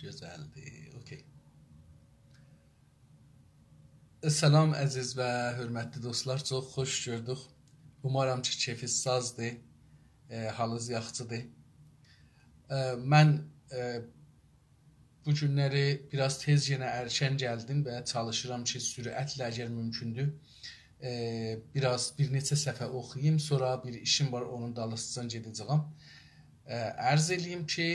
Gözəldir. Okay. Salam əziz və hörmətli dostlar. Çox xoş gördük. Umarım ki, keyfiniz sazdır. Halınız yaxşıdır. Mən bu günləri biraz tez yenə erkən gəldim və çalışıram ki, sürətlə əgər mümkündür biraz bir neçə səhifə oxuyayım, sonra bir işim var, onun dalısıcan gedəcəyəm. Ərz eləyim ki,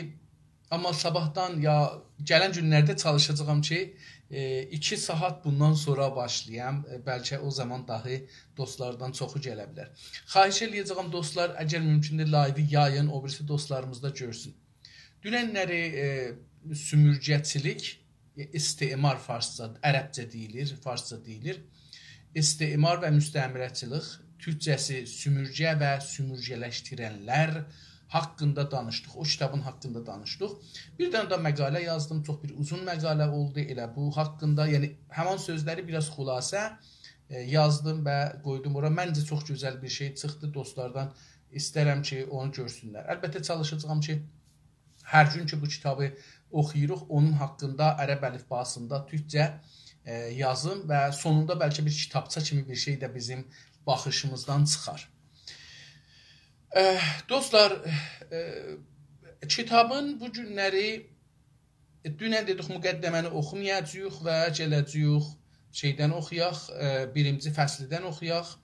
amma sabahdan ya gələn günlərdə çalışacağam ki, 2 saat bundan sonra başlayam. Bəlkə o zaman dahi dostlardan çoxu gələ bilər. Xahiş eləyəcəyəm dostlar, əgər mümkündür live yayın, o birisi dostlarımız da görsün. Dünənləri sümürgəçilik, istimar farsca, ərəbcə deyilir, farsca deyilir. İstimar və müstəmirəçilik, türkcəsi sümürgə və sümürgələşdirənlər haqqında danışdıq. O kitabın haqqında danışdıq. Bir dənə də məqalə yazdım. Çox bir uzun məqalə oldu elə bu haqqında. Yəni həmin sözləri biraz xülasə yazdım və qoydum ora. Məncə çox gözəl bir şey çıxdı. Dostlardan istərəm ki, onu görsünlər. Əlbəttə çalışacağam ki, hər gün ki bu kitabı oxuyuruq, onun haqqında ərəb əlifbasında türkcə yazım və sonunda bəlkə bir kitabça kimi bir şey də bizim baxışımızdan çıxar. Dostlar, kitabın bu günləri dünən dedik müqəddəməni oxumayacağıq və gələcəyik şeydən oxuyaq, birinci fəslidən oxuyaq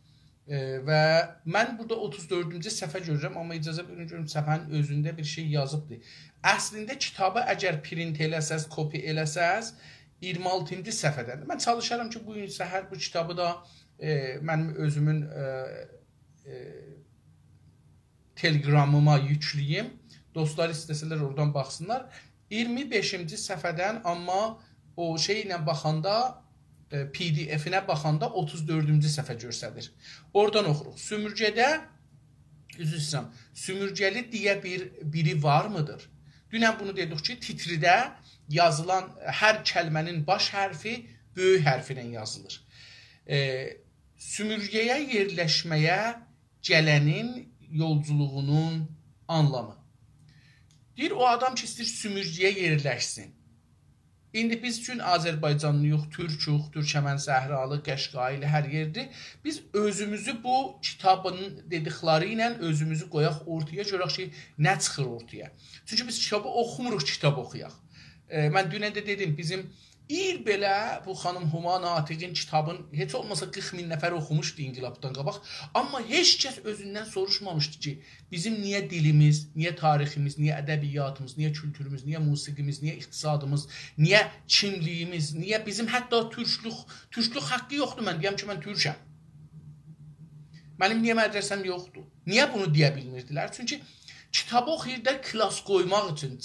və mən burada 34-cü səhifə görürəm, amma icazə verin görüm səhifənin özündə bir şey yazıbdır. Əslində kitabı əgər print eləsəz, kopi eləsəz 26-cı səhifədədir. Mən çalışaram ki, bu gün səhər bu kitabı da mənim özümün telegramıma yükləyim. Dostlar istəsələr oradan baxsınlar. 25-ci səhifədən, amma o şey ilə baxanda, PDF-inə baxanda 34-cü səhifə göstərir. Oradan oxuruq. Sümürgədə, üzr istəyirəm, sümürgəli deyə biri var mıdır? Dünən bunu dedik ki, titridə yazılan hər kəlmənin baş hərfi böyük hərfi ilə yazılır. Sümürgəyə yerləşməyə gələnin yolculuğunun anlamı. Deyir, o adam ki, istəyir sümürgəyə yerləşsin. İndi biz üçün Azərbaycanlıyıq, Türkük, Türkəmən Səhralı, Qəşqaylı hər yerdir. Biz özümüzü bu kitabın dedikləri ilə özümüzü qoyaq ortaya, görək ki, nə çıxır ortaya. Çünki biz kitabı oxumuruq, kitab oxuyaq. Mən dünən də dedim, bizim belə bu xanım Huma Natiqin kitabın heç olmasa 40 min nəfər oxumuşdu inqilabdan qabaq. Amma heç kəs özündən soruşmamışdı ki, bizim niyə dilimiz, niyə tariximiz, niyə ədəbiyyatımız, niyə kültürümüz, niyə musiqimiz, niyə iqtisadımız, niyə kimliyimiz, niyə bizim hətta türklük haqqı yoxdur. Mən deyəm ki, mən türkəm. Mənim niyə mədrəsəm yoxdur? Niyə bunu deyə bilmirdilər? Çünki kitabı oxuyurlar klas qoymaq üçün.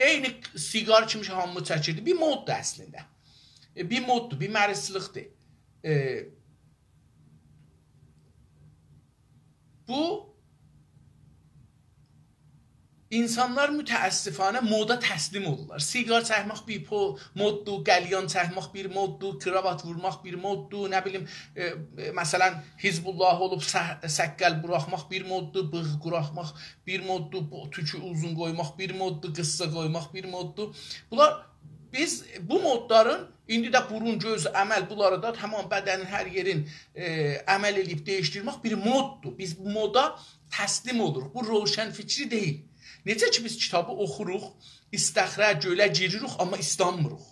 Eyni siqar kimi hamı çəkirdi. Bir moddur əslində. Bir moddur, bir mərislikdir. Bu insanlar mütəəssifanə moda təslim olurlar. Siqar çəkmək bir moddur, qəlyan çəkmək bir moddur, kravat vurmaq bir moddur, nə bilim, məsələn, Hizbullah olub səqqəl buraxmaq bir moddur, bığ quraxmaq bir moddur, tükü uzun qoymaq bir moddur, qıssa qoymaq bir moddur. Biz bu modların, indi də burun, göz, əməl, bunları da tamam bədənin hər yerin əməl edib dəyişdirmək bir moddur. Biz bu moda təslim oluruq. Bu roşən fikri deyil. Necə ki, biz kitabı oxuruq, istəxrə, gölə giririk, amma islanmırıq.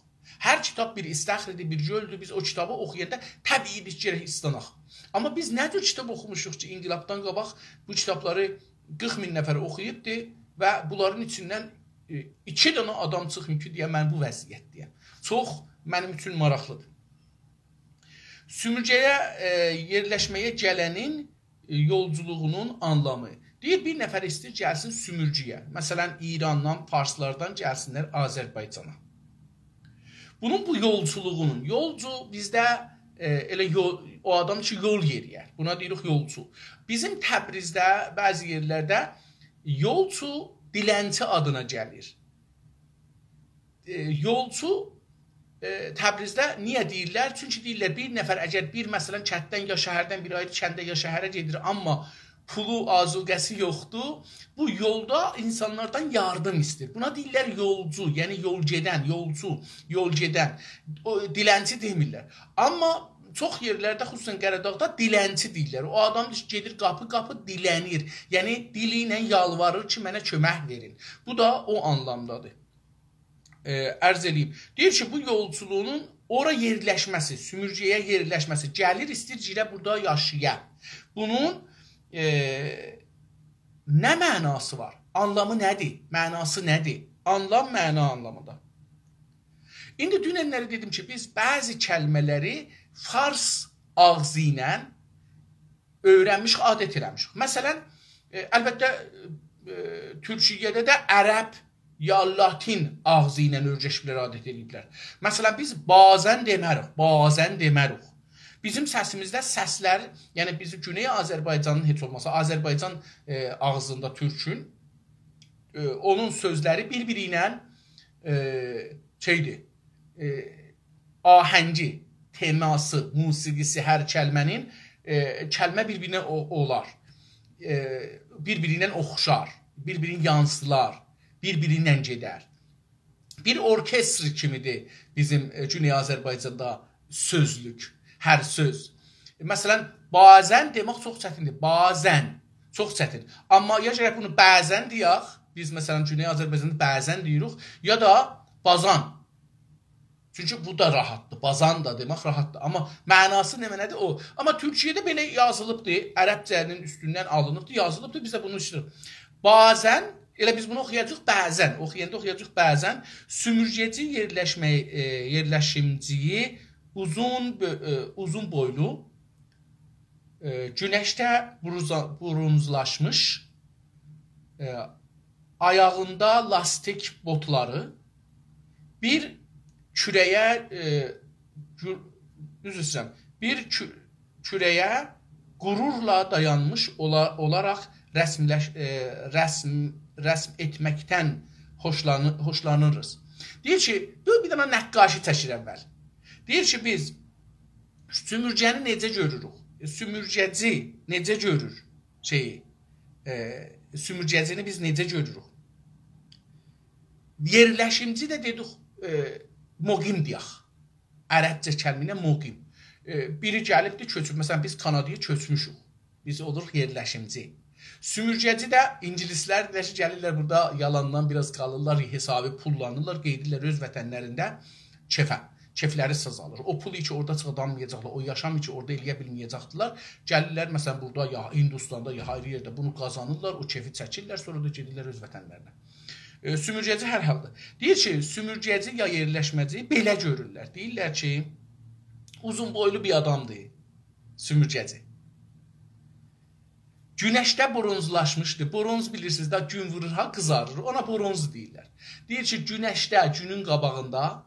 Hər kitab bir istəxridir, bir göldür. Biz o kitabı oxuyanda təbiidir ki, gərək islanaq. Amma biz nə cür kitab oxumuşuq ki, inqilabdan qabaq bu kitabları 40 min nəfər oxuyubdur və bunların içindən 2 dənə adam çıxmır ki, deyə mən bu vəziyyətdəyəm. Çox mənim üçün maraqlıdır. Sümürgəyə yerləşməyə gələnin yolculuğunun anlamı. Deyir, bir nəfər istəyir gəlsin sümürgəyə. Məsələn, İrandan, Farslardan gəlsinlər Azərbaycana. Bunun bu yolculuğunun, yolcu bizdə elə o adam ki, yol yeriyər. Buna deyirik yolcu. Bizim Təbrizdə, bəzi yerlərdə yolcu dilənçi adına gəlir. Yolcu Təbrizdə niyə deyirlər? Çünki deyirlər, bir nəfər əgər bir məsələn kənddən ya şəhərdən bir ayrı kəndə ya şəhərə gedir, amma pulu, azuqəsi yoxdur. Bu yolda insanlardan yardım istəyir. Buna deyirlər yolcu, yəni yol gedən, yolcu, yol gedən. O dilənçi demirlər. Amma çox yerlərdə, xüsusən Qəradağda dilənçi deyirlər. O adam gedir qapı-qapı dilənir. Yəni dili ilə yalvarır ki, mənə kömək verin. Bu da o anlamdadır. Ərz eləyim. Deyir ki, bu yolculuğunun ora yerləşməsi, sümürcəyə yerləşməsi, gəlir istəyir girə burada yaşaya. Bunun nə mənası var? Anlamı nədir? Mənası nədir? Anlam, məna anlamında. İndi dünənləri dedim ki, biz bəzi kəlmələri fars ağzı ilə öyrənmiş, adət eləmişik. Məsələn, əlbəttə, Türkiyədə də ərəb ya latin ağzı ilə öyrəşiblər, adət ediblər. Məsələn, biz bazən demərik, bazən demərik. Bizim səsimizdə səslər, yəni bizim Güney Azərbaycanın heç olmasa, Azərbaycan ağzında türkün, onun sözləri bir-biri ilə ahəngi, teması, musiqisi hər kəlmənin kəlmə bir-birinə olar, bir-biri ilə oxşar, bir-birini yansılar, bir-birindən gedər. Bir orkestr kimidir bizim Güney Azərbaycanda sözlük. Hər söz. Məsələn, bazən demək çox çətindir. Bazən. Çox çətin. Amma ya gərək bunu bəzən deyək, biz məsələn Güney Azərbaycanda bəzən deyirik, ya da bazan. Çünki bu da rahatdır. Bazan da demək rahatdır. Amma mənası nə nədir o? Amma Türkiyədə belə yazılıbdır. Ərəbcənin üstündən alınıbdır, yazılıbdır. Biz də bunu işləyirik. Bazən, elə biz bunu oxuyacaq bəzən. Oxuyanda oxuyacaq bəzən. Sümürgəci yerləşimciyi uzun boylu, günəşdə bronzlaşmış, ayağında lastik botları, bir kürəyə qürurla dayanmış olaraq rəsm etməkdən hoşlanırız. Deyir ki, bir dənə nəqqaşi çəkir əvvəl. Deyir ki, biz sümürgəni necə görürük? Sümürgəci necə görür şeyi? Sümürgəcini biz necə görürük? Yerləşimci də dedik, moqim deyək. Ərəbcə kəlminə moqim. Biri gəlibdir, köçüb. Məsələn, biz Kanadaya köçmüşük. Biz oluruq yerləşimci. Sümürgəci də ingilislər gəlirlər burada yalandan biraz qalırlar, hesabı pullanırlar, qeydirlər öz vətənlərində kefləri sazalır. O pulu ki orada çıxadamayacaqlar, o yaşam ki orada eləyə bilməyəcəkdilər. Gəlirlər, məsələn, burada ya Hindistanda ya ayrı yerdə bunu qazanırlar, o kefi çəkirlər, sonra da gedirlər öz vətənlərinə. Sümürgəci hər halda. Deyir ki, sümürgəci ya yerləşməci belə görürlər. Deyirlər ki, uzun boylu bir adamdır sümürgəci. Günəşdə bronzlaşmışdı. Bronz bilirsiniz də gün vurur, ha qızarır. Ona bronz deyirlər. Deyir ki, günəşdə, günün qabağında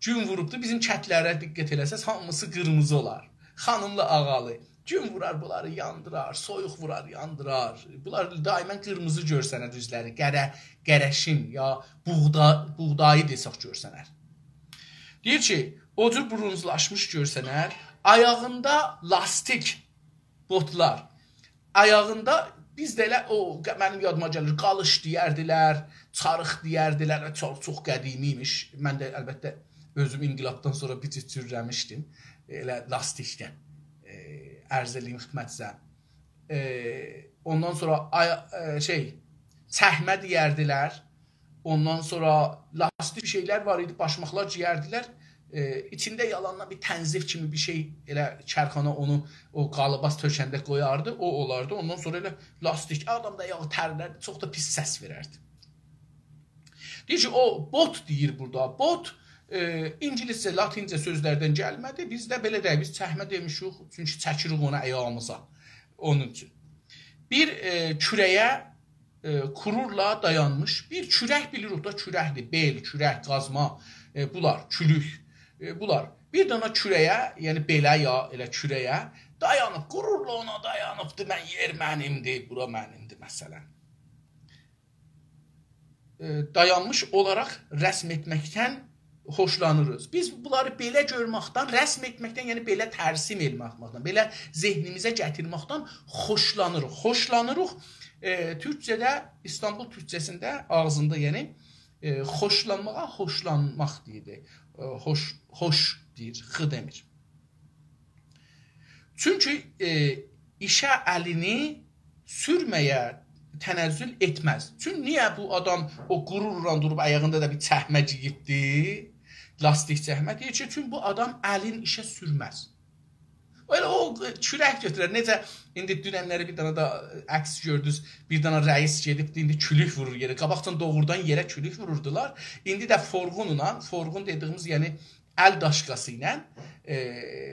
gün vurubdur. Bizim kətlərə diqqət eləsəz, hamısı qırmızı olar. Xanımlı ağalı. Gün vurar, bunları yandırar, soyuq vurar, yandırar. Bunlar daimən qırmızı görsənər üzləri. Qərəşin ya buğdayı desək görsənər. Deyir ki, o cür bronzlaşmış görsənər. Ayağında lastik botlar. Ayağında bizdə elə, mənim yadıma gəlir, qalış deyərdilər, çarıq deyərdilər və çox qədimi imiş. Mən də əlbəttə özüm inqilabdan sonra bir cürrəmişdim. Elə lastikdən. Ərz eləyim xidmətinizə. Ondan sonra çəhmə deyərdilər. Ondan sonra lastik şeylər var idi, başmaqlar giyərdilər. İçində yalandan bir tənzif kimi bir şey, elə kərxana onu o qalıbas tökəndə qoyardı, o olardı. Ondan sonra elə lastik, adam da yağı tərlərdi, çox da pis səs verərdi. Deyir ki, o bot deyir burada. Bot İngiliscə, latincə sözlərdən gəlmədi. Biz də belə deyək, biz çəhmə demişik, çünki çəkirik ona əyağımıza. Onun üçün. Bir kürəyə kururla dayanmış, bir kürək bilirik da, kürəkdir, bel, kürək, qazma, bunlar, külük, bunlar. Bir dana kürəyə, yəni belə ya, elə kürəyə dayanıb, qururla ona dayanıbdır, mən yer mənimdir, bura mənimdir, məsələn. Dayanmış olaraq rəsm etməkdən xoşlanırız. Biz bunları belə görməkdən, rəsm etməkdən, yəni belə tərsim etməkdən, belə zehnimizə gətirməkdən xoşlanırıq. Xoşlanırıq. Türkçədə, İstanbul türkçəsində ağzında, yəni xoşlanmağa xoşlanmaq deyir. Xoş deyir, x demir. Çünki işə əlini sürməyə tənəzzül etməz. Çünki niyə bu adam o qürurla durub ayağında da bir çəhmə giyibdi? Lastik çəkmə deyir ki, çünki bu adam əlin işə sürməz. Öyle o çürək götürər. Necə indi dünənləri bir dana da əks gördünüz. Bir dana rəis gedibdi, indi külük vurur yerə. Qabaqdan doğrudan yerə külük vururdular. İndi də forğunla, forğun dediyimiz yəni əl daşqası ilə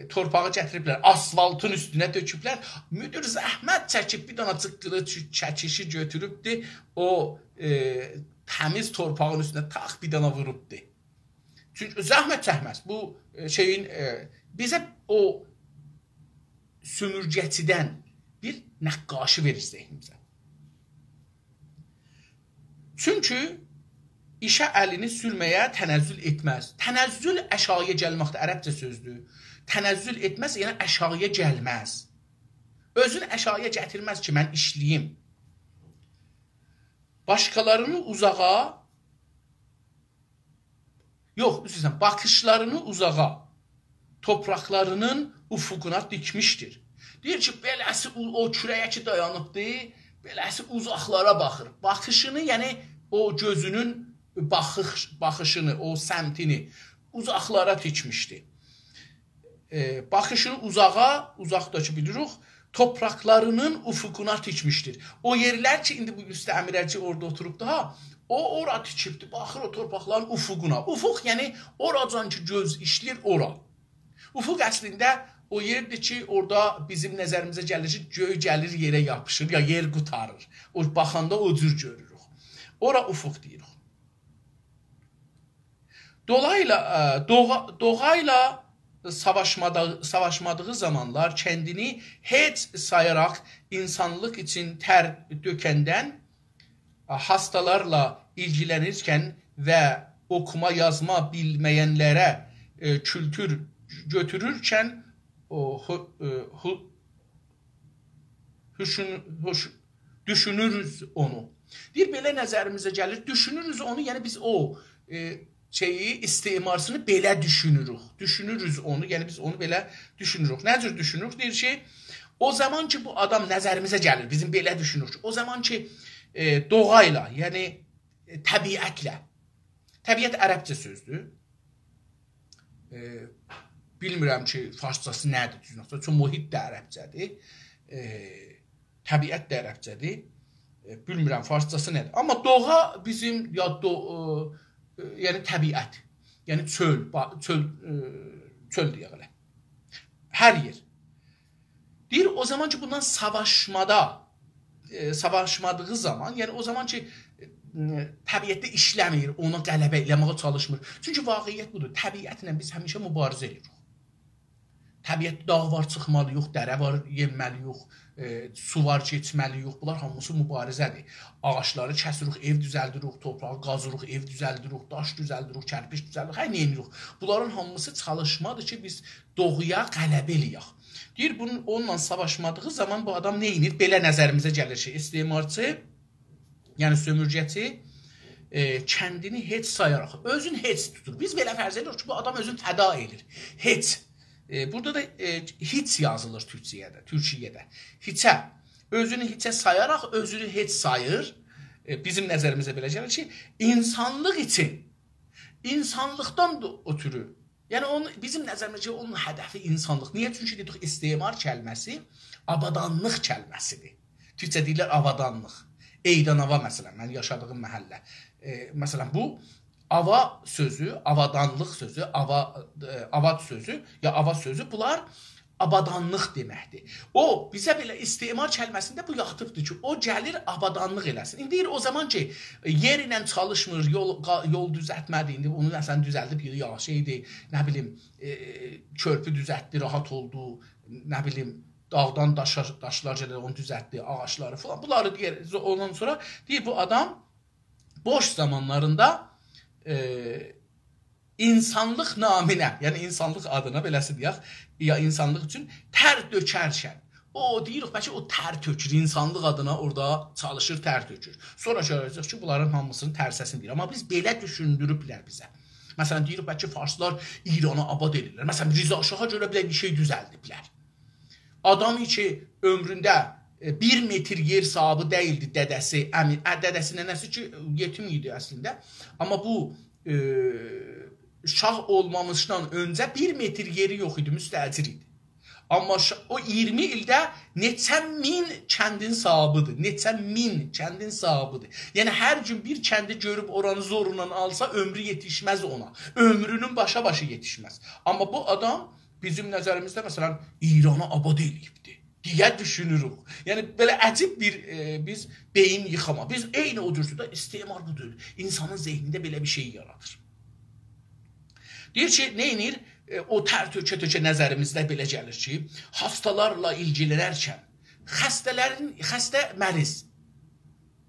torpağı gətiriblər. Asfaltın üstünə döküblər. Müdür zəhmət çəkib bir dana çıqqılı çəkişi götürübdi. O təmiz torpağın üstünə tax bir dana vurubdi. Çünki zəhmət çəkməz. Bu şeyin bizə o sümürgəçidən bir nəqqaşı verir zehnimizə. Çünki işə əlini sürməyə tənəzzül etməz. Tənəzzül əşaya gəlməkdə ərəbcə sözdür. Tənəzzül etməz, yəni əşaya gəlməz. Özünü əşaya gətirməz ki, mən işləyim. Başqalarını uzağa, yox, üzrsən, baxışlarını uzağa, topraqlarının ufuquna dikmişdir. Deyir ki, beləsi o kürəyə ki dayanıbdır, beləsi uzaqlara baxır. Baxışını, yəni o gözünün baxışını, o səmtini uzaqlara dikmişdir. Baxışını uzağa, uzaqdakı bilirik, topraqlarının ufuquna dikmişdir. O yerlər ki, indi bu üstə əmirəcə orada oturub daha, o ora dikibdir, baxır o torpaqların ufuquna. Ufuq, yəni oracan ki göz işləyir, ora. Ufuq əslində o yerdir ki, orada bizim nəzərimizə gəlir ki, göy gəlir yerə yapışır, ya yer qutarır. O baxanda o cür görürük. Ora ufuq deyirik. Doğayla savaşmadığı zamanlar kendini heç sayaraq insanlıq için ter dökəndən, hastalarla ilgilənirkən və okuma yazma bilməyənlərə kültür götürürkən düşünürüz onu. Bir belə nəzərimizə gəlir, düşünürüz onu, yəni biz o şeyi, istimarsını belə düşünürük. Düşünürüz onu, yəni biz onu belə düşünürük. Nə cür düşünürük? Deyir ki, o zaman ki bu adam nəzərimizə gəlir, bizim belə düşünürük. O zaman ki doğayla, yəni təbiətlə, təbiət ərəbcə sözdür. Bilmirəm ki, farsçası nədir düzünə. Çünki mühit də ərəbcədir. Təbiət də ərəbcədir. Bilmirəm farsçası nədir. Amma doğa bizim yəni təbiət. Yəni çöl deyək elə. Hər yer. Deyir, o zaman ki bundan savaşmadığı zaman, yəni o zaman ki təbiətdə işləmir, ona qələbə eləməyə çalışmır. Çünki vaqiyyət budur. Təbiətlə biz həmişə mübarizə edirik. Təbiətdə dağ var, çıxmalıyıq, dərə var, yenməliyik, su var, keçməliyik. Bunlar hamısı mübarizədir. Ağaçları kəsirik, ev düzəldirik, torpağı qazırıq, ev düzəldirik, daş düzəldirik, kərpiç düzəldirik, hər nə edirik. Bunların hamısı çalışmadır ki, biz doğuya qələbə eləyək. Deyir, onunla savaşmadığı zaman bu adam nə edir? Belə nəzərimizə gəlir ki, istimarçı, yəni sömürgəçi, kəndini heç sayaraq, özünü heç tutur. Biz belə fərz edirik ki, bu adam özünü fəda edir. Heç. Burada da hiç yazılır Türkçədə. Hiçə. Özünü hiçə sayaraq, özünü heç sayır. Bizim nəzərimizə belə gəlir ki, insanlıq için, insanlıqdan da ötürü, yəni bizim nəzərimizə onun hədəfi insanlıq. Niyə? Çünki dedik, istimar kəlməsi avadanlıq kəlməsidir. Türkçə deyirlər avadanlıq. Eydanava məsələn, mən yaşadığım məhəllə. Məsələn, bu ava sözü, avadanlıq sözü, avad sözü, ya ava sözü, bunlar abadanlıq deməkdir. O, bizə belə istimar kəlməsində bu yaxtıbdır ki, o gəlir abadanlıq eləsin. İndi deyir, o zaman ki, yer ilə çalışmır, yol düzəltmədi, indi onu nəsən düzəldib, yaxşı idi, nə bilim, körpü düzəltdi, rahat oldu, nə bilim, dağdan daşlar gəlir, onu düzəltdi, ağaçları falan. Bunları deyir, ondan sonra deyir, bu adam boş zamanlarında insanlıq naminə, yəni insanlıq adına beləsi deyək, ya insanlıq üçün tər dökərkən, o deyirik, bəlkə o tər tökür, insanlıq adına orada çalışır, tər tökür. Sonra görəcək ki, bunların hamısının tərsəsini deyir. Amma biz belə düşündürüblər bizə. Məsələn, deyirik, bəlkə farslar İranı abad edirlər. Məsələn, Rza Şaha görə bir şey düzəldiblər. Adam ki, ömründə 1 metr yer sahibi deyildi dədəsi, dədəsi nənəsi ki, yetim idi əslində. Amma bu şah olmamışdan öncə 1 metr yeri yox idi, müstəcir idi. Amma o 20 ildə neçə min kəndin sahibidir, neçə min kəndin sahibidir. Yəni, hər gün bir kəndi görüb oranı zorundan alsa, ömrü yetişməz ona. Ömrünün başa-başı yetişməz. Amma bu adam bizim nəzərimizdə, məsələn, İranı abad eləyibdir deyə düşünürük. Yəni, belə əcib bir biz beyin yıxama. Biz eyni o cürsüdə istimar budur. İnsanın zehnində belə bir şey yaradır. Deyir ki, neynir? O tər tökə-tökə nəzərimizdə belə gəlir ki, hastalarla ilgilənərkən, xəstə məriz,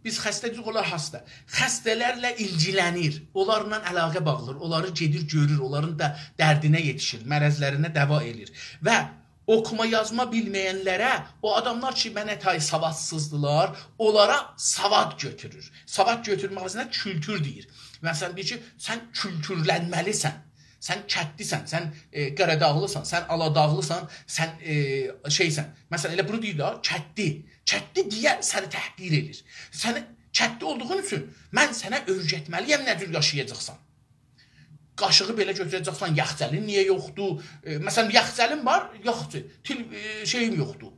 biz xəstə deyirik, onlar hasta, xəstələrlə ilgilənir, onlarla əlaqə bağlır, onları gedir, görür, onların da dərdinə yetişir, mərəzlərinə dəva edir və oxuma yazma bilməyənlərə, o adamlar ki, mənə tay savadsızdılar, onlara savad götürür. Savad götürmək əvəzinə kültür deyir. Məsələn, deyir ki, sən kültürlənməlisən. Sən kətlisən, sən Qaradağlısan, sən Aladağlısan, sən şeysən. Məsələn, elə bunu deyir da, kətli. Kətli deyən səni təhqir edir. Səni kətli olduğun üçün mən sənə öyrətməliyəm nə cür yaşayacaqsan. Qaşığı belə götürəcəksən, yaxcəlin niyə yoxdur? Məsələn, yaxcəlin var, yoxdur. Şeyim yoxdur.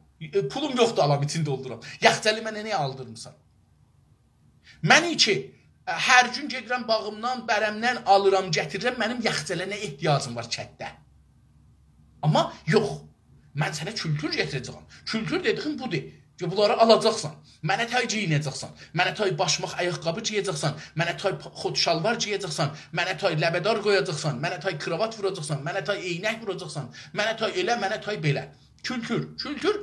Pulum yoxdur, alam içində dolduram. Yaxcəli mənə niyə aldırmısan? Məni ki, hər gün gedirəm bağımdan, bərəmdən alıram, gətirirəm, mənim yaxcələ nə ehtiyacım var kətdə. Amma yox, mən sənə kültür gətirəcəm. Kültür dediyim budur. Bunları alacaqsan, mənə tay giyinəcəksən, mənə tay başmaq ayaqqabı giyəcəksən, mənə tay xodşalvar giyəcəksən, mənə tay ləbədar qoyacaqsan, mənə tay kravat vuracaqsan, mənə tay eynək vuracaqsan, mənə tay elə, mənə tay belə. Kültür.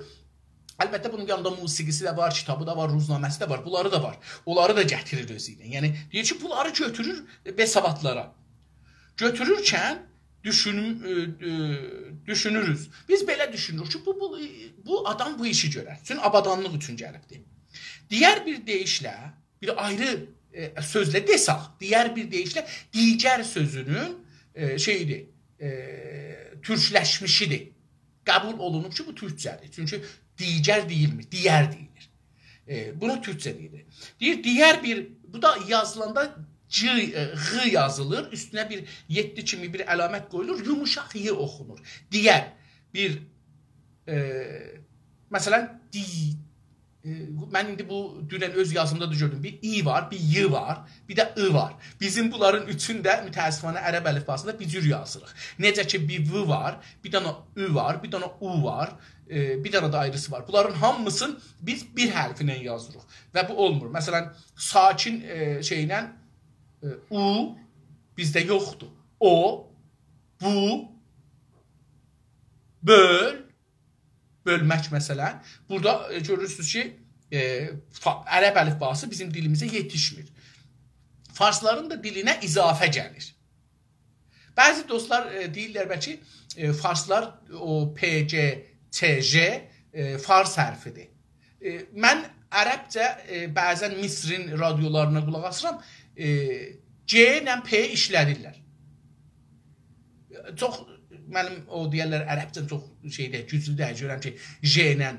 Əlbəttə, bunun yanında musiqisi də var, kitabı da var, ruznaməsi də var, bunları da var. Onları da gətirir özü ilə. Yəni, deyir ki, bunları götürür besavatlara. Götürürkən düşünürüz. Biz belə düşünürük ki, bu adam bu işi görər. Çünki abadanlıq üçün gəlibdir. Digər bir deyişlə, bir ayrı sözlə desaq, digər sözünün şeyidir, türkləşmişidir. Qəbul olunub ki, bu türkcədir. Çünki digər deyilmir, digər deyilir. Buna türkçə deyilir. Deyir, digər bir, bu da yazılanda G yazılır, üstünə bir 7 kimi bir əlamət qoyulur, yumuşaq Y oxunur. Digər bir, məsələn, mən indi bu dünən öz yazımda da gördüm. Bir I var, bir Y var, bir də I var. Bizim bunların üçündə mütəəssifanə ərəb əlifbasında bir cür yazırıq. Necə ki, bir V var, bir dənə Ü var, bir dənə U var, bir dənə də ayrısı var. Bunların hamısını biz bir hərfinə yazırıq və bu olmur. Məsələn, sakin şeylə U bizdə yoxdur. O, bu, bölmək məsələn. Burada görürsünüz ki, ərəb əlifbası bizim dilimizə yetişmir. Farsların da dilinə izafə gəlir. Bəzi dostlar deyirlər bəlkə, farslar o PC, TC fars hərfidir. Mən ərəbcə bəzən Misrin radiolarına qulaq asıram, C ilə P işlədirlər. Çox, mənim o deyərlər, ərəbcə çox güclü də görəm ki, J ilə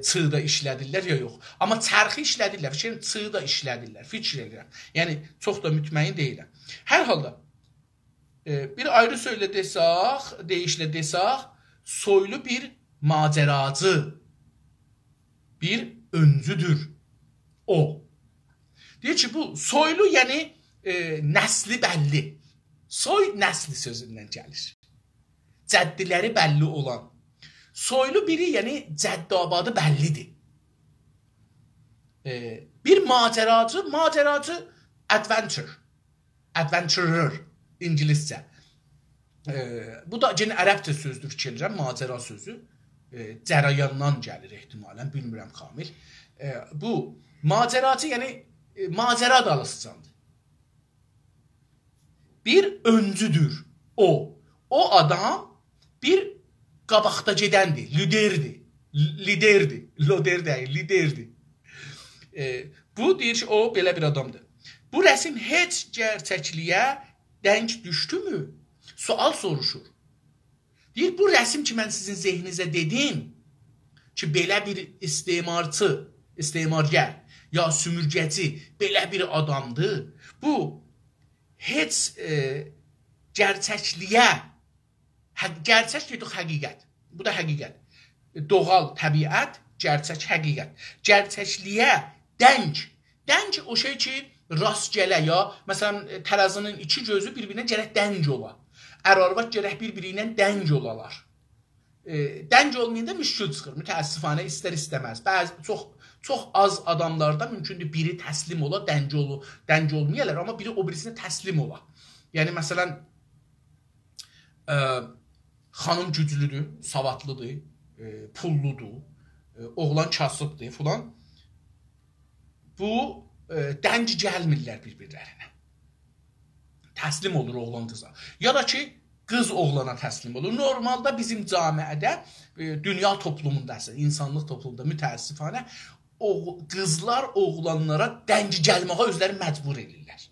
C da işlədirlər ya yox. Amma çərxi işlədirlər, C da işlədirlər, fikir edirəm. Yəni, çox da mütməyin deyiləm. Hər halda, bir ayrı söylə desaq, deyişlə desaq, soylu bir maceracı, bir öncüdür o. Deyir ki, bu soylu, yəni nəsli bəlli. Soy nəsli sözündən gəlir. Cəddiləri bəlli olan. Soylu biri, yəni cəddabadı bəllidir. Bir maceracı adventurer, İngiliscə. Bu da yenə ərəbcə sözdür, fikirlirəm, macera sözü. Cərəyandan gəlir ehtimalən, bilmirəm kamil. Bu maceracı, yəni macera dalısıcandır. Bir öncüdür. O adam bir qabaqda gedəndir, liderdir. Loder deyil, liderdir. Bu deyir ki, o belə bir adamdır. Bu rəsm heç gerçəkliyə denk düşdümü? Sual soruşur. Deyir, bu rəsm ki, mən sizin zehninizə dedim ki, belə bir istemargər ya sümürgəci belə bir adamdır. Bu heç gerçəkliyə, gerçək dedik həqiqət. Bu da həqiqət. Doğal təbiət, gerçək həqiqət. Gerçəkliyə denk. Denk o şey ki, rastgele ya, məsələn, tərəzinin iki gözü bir-birinə gərək denk ola. Ər-arvad gərək bir-birinə denk olalar. Denk olmayında müşkül çıxır. Mütəəssifanə istər istəməz. Çox az adamlarda mümkündür biri təslim ola, denk olmayalar, amma biri o birisinə təslim ola. Yəni, məsələn, xanım güclüdür, savadlıdır, pulludur, oğlan kasıbdır filan. Bu, denk gəlmirlər bir-birlərinə. Təslim olur oğlan qıza. Ya da ki, qız oğlana təslim olur. Normalda bizim camiədə, dünya toplumunda, insanlıq toplumunda mütəəssifanə qızlar oğlanlara denk gəlməyə özləri məcbur edirlər.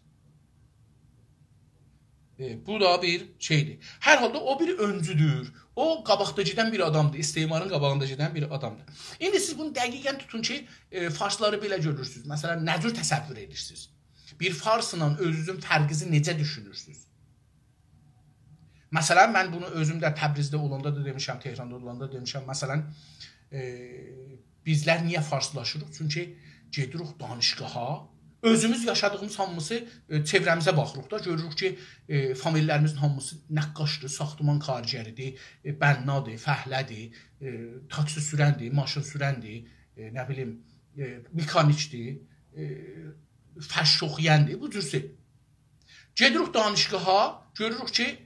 Bu da bir şeydir. Hər halda o bir öncüdür. O qabaqda gedən bir adamdır. İstemarın qabağında gedən bir adamdır. İndi siz bunu dəqiqən tutun ki, farsları belə görürsünüz. Məsələn, nə cür təsəvvür edirsiniz? Bir farsla özünüzün fərqinizi necə düşünürsünüz? Məsələn, mən bunu özümdə Təbrizdə olanda da demişəm, Tehranda olanda da demişəm. Məsələn, bizlər niyə farslaşırıq? Çünki gedirik danışqaha, özümüz yaşadığımız hamısı çevrəmizə baxırıq da, görürük ki, famililərimizin hamısı nəqqaşdır, saxtıman karicəridir, bənnadır, fəhlədir, taksi sürəndir, maşın sürəndir, nə bilim, mekanikdir, fəş oxuyandır, bu cürsü. Gedirik danışqaha, görürük ki,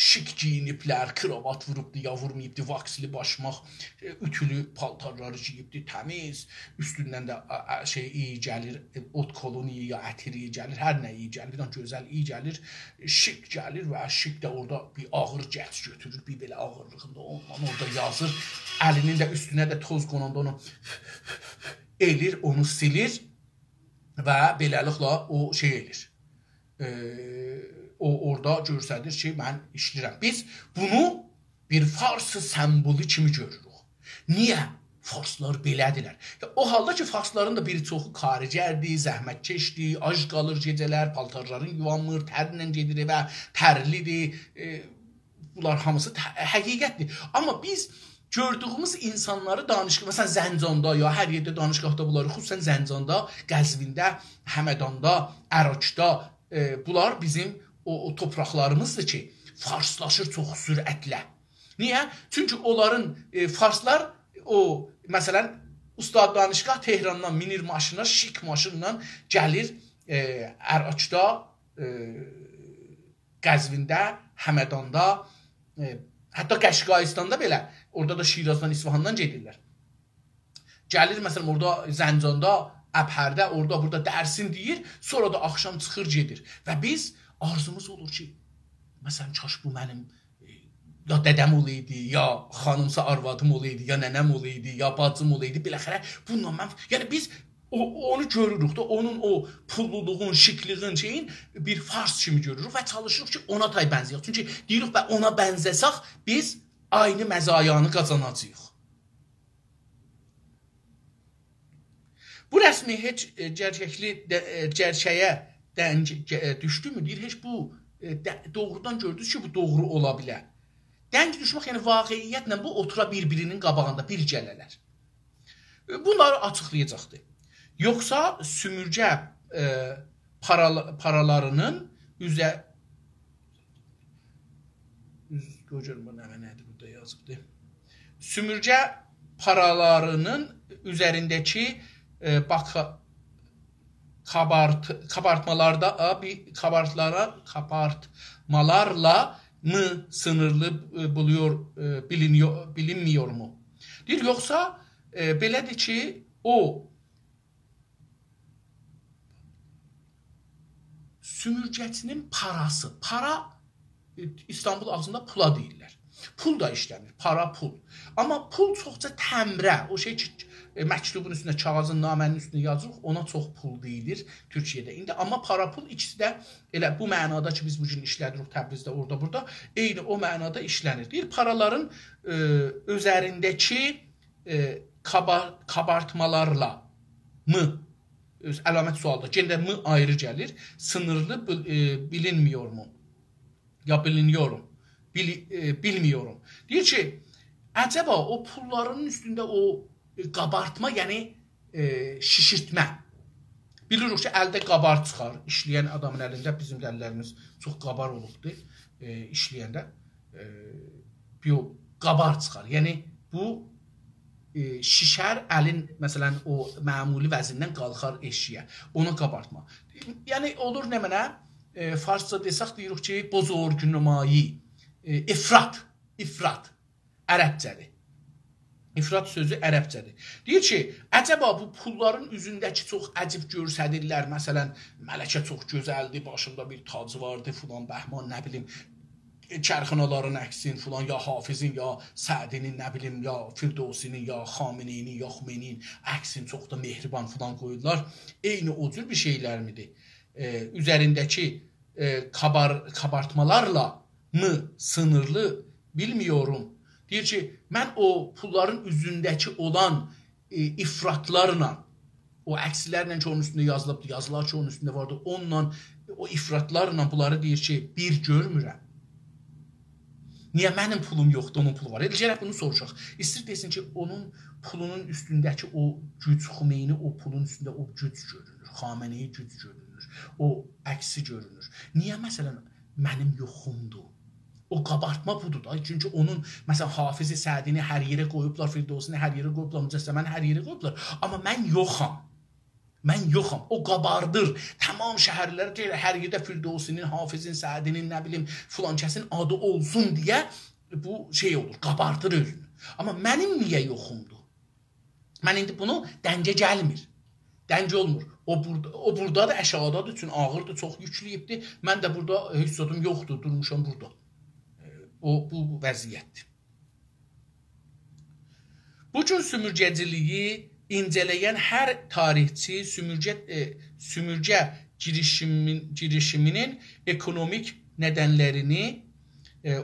şik giyiniblər, kravat vurubdur, ya vurmayıbdır, vaksili başmaq, ütülü paltarları giyibdir, təmiz, üstündən də iyi gəlir, ot kolonu iyi, ya ətir iyi gəlir, hər nə iyi gəlir, bir gözəl iyi gəlir, şik gəlir və şik də orada bir ağır gəç götürür, bir belə ağırlığında ondan orada yazır, əlinin də üstünə də toz qonanda onu elir, onu silir və beləliklə o şey edir. O orada görsədir ki, mən işləyirəm. Biz bunu bir farsı sembolü kimi görürük. Niyə? Farslar belədirlər. O halda ki, farsların da bir çoxu karicərdir, zəhmətkeşdir, ac qalır gecələr, paltarların yuvanmır, tərlə gedir və tərlidir. Bunlar hamısı həqiqətdir. Amma biz gördüyümüz insanları danışıq, məsələn, Zəncanda ya hər yerdə danışqaqda bunları, xüsusən Zəncanda, Qəzvində, Həmədanda, Ərakda, bunlar bizim o torpaqlarımızdır ki, farslaşır çox sürətlə. Niyə? Çünki onların farslar, məsələn, Ustad Danışqaq Tehrandan minir maşına, şik maşınla gəlir Ərakda, Qəzvində, Həmədanda, hətta Qəşqaistanda belə, orada da Şirazdan, İsfahandan gedirlər. Gəlir, məsələn, orada Zəncanda, Əbhərdə, orada, burada dərsin deyir, sonra da axşam çıxır gedir. Və biz arzumuz olur ki, məsələn, kaş bu mənim ya dədəm olaydı, ya xanımsa arvadım olaydı, ya nənəm olaydı, ya bacım olaydı, biləxərə bununla mən... Yəni biz onu görürük də, onun o pulluluğun, şikliğin şeyin bir fars kimi görürük və çalışırıq ki, ona tay bənzəyək. Çünki deyirik və ona bənzəsək, biz aynı məzayanı qazanacağıq. Bu rəsmi heç gerçəyə düşdü mü? Deyir, heç bu doğrudan gördünüz ki, bu doğru ola bilər. Denk düşmək, yəni vaqiyyətlə bu otura bir-birinin qabağında bir gələlər. Bunları açıqlayacaqdır. Yoxsa sümürgə paralarının burada yazıbdır. Sümürgə paralarının üzərindəki kabartmalarla mı sınırlı bilinmiyor mu? Deyir, yoxsa belədir ki, o sümürgəçinin parası, para İstanbul ağzında pula deyirlər. Pul da işlənir, para pul. Amma pul çoxca təmrə, o şey ki, məktubun üstünə, kağızın, namənin üstünə yazırıq, ona çox pul deyilir Türkiyədə. İndi amma para pul ikisi də elə bu mənada ki, biz bu gün işlədirik Təbrizdə, orada, burada, eyni o mənada işlənir. Deyir, paraların üzərindəki kabartmalarla mı, əlamət sualda, gəndə mı ayrı gəlir, sınırlı bilinmiyor mu? Ya biliniyorum. Bilmiyorum. Deyir ki, əcəba o pulların üstündə o qabartma, yəni şişirtmə. Bilirik ki, əldə qabar çıxar. İşləyən adamın əlində, bizim əllərimiz çox qabar olubdur işləyəndə. Qabar çıxar. Yəni, bu şişər əlin, məsələn, o məmuli vəzindən qalxar eşiyə. Onu qabartma. Yəni, olur nə mənə? Farsça desək deyirik ki, bozorgunumayi. İfrat, ərəbcədir. İfrat sözü ərəbcədir. Deyir ki, əcəba bu pulların üzündəki çox əcib görsədirlər. Məsələn, mələkə çox gözəldir, başında bir tacı vardı, filan, bəhman, nə bilim, kərxanaların əksin, filan, ya Hafizin, ya Sədinin, nə bilim, ya Firdosinin, ya Xameneyinin, ya Xümeynin əksin, çox da mehriban filan qoyurlar. Eyni o cür bir şeylər midir? Üzərindəki kabartmalarla mı sınırlı bilmiyorum. Deyir ki, mən o pulların üzündəki olan ifratlarla, o əkslərlə ki, onun üstündə yazılıbdır, yazılar ki, onun üstündə vardır, onunla, o ifratlarla bunları deyir ki, bir görmürəm. Niyə mənim pulum yoxdur, onun pulu var? Gələk bunu soruşaq. İstir desin ki, onun pulunun üstündəki o güc, Xümeyni o pulun üstündə o güc görünür, Xameneyi güc görünür, o əksi görünür. Niyə məsələn mənim yoxumdur? O qabartma budur da. Çünki onun, məsələn, Hafizi, Sədini hər yerə qoyublar, Firdosini hər yerə qoyublar, Mücəssəməni hər yerə qoyublar. Amma mən yoxam. Mən yoxam. O qabardır. Tamam şəhərlər deyir, hər yerdə Firdosinin, Hafizin, Sədinin, nə bilim, filan kəsin adı olsun deyə bu şey olur, qabardır özünü. Amma mənim niyə yoxumdur? Mən indi bunu dəncə gəlmir. Dəncə olmur. O burada da əşyadadır, üçün ağırdır, çox yükləyibdir. Mən də burada hüssadım yoxdur, durmuşam burada. Bu vəziyyətdir. Bu gün sümürgəciliyi incələyən hər tarixçi sümürgə girişiminin ekonomik nədənlərini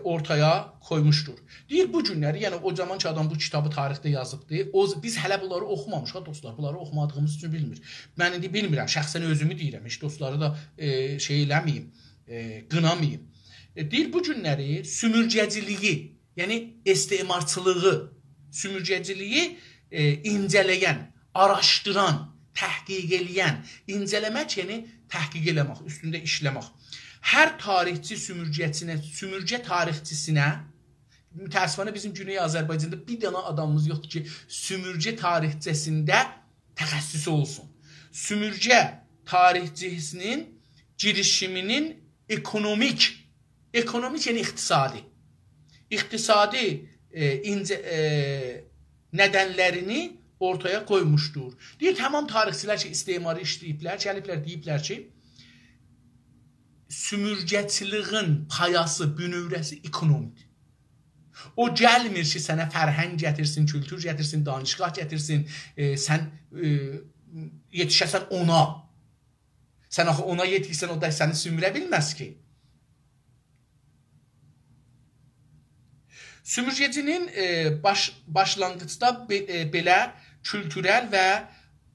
ortaya koymuşdur. Deyir, bu günləri, yəni o zaman ki, adam bu kitabı tarixdə yazıbdır, biz hələ bunları oxumamışıq, dostlar, bunları oxumadığımız üçün bilmir. Mən indi bilmirəm, şəxsən özümü deyirəm, heç dostları da şey eləməyim, qınamayım. Deyir, bu günləri sümürgəciliyi, yəni istemarçılığı, sümürgəciliyi incələyən, araşdıran, təhqiq eləyən, incələmək, yəni təhqiq eləmək, üstündə işləmək. Hər tarixçi sümürgə tarixçisinə, mütəəssifənə bizim Güney Azərbaycanda bir dənə adamımız yoxdur ki, sümürgə tarixçəsində təxəssüsü olsun. Sümürgə tarixçisinin girişiminin ekonomik, yəni iqtisadi nədənlərini ortaya qoymuşdur. Deyir, tamam tarixçilər ki, istemarı işləyiblər, gəliblər, deyiblər ki, sümürgəçiliğin payası, bünövrəsi ekonomidir. O gəlmir ki, sənə fərhəng gətirsin, kültür gətirsin, danışqah gətirsin, sən yetişəsən ona. Sən axı ona yetişsən, o da səni sümürə bilməz ki. Sümürgecinin başlanğıcda belə kültürel və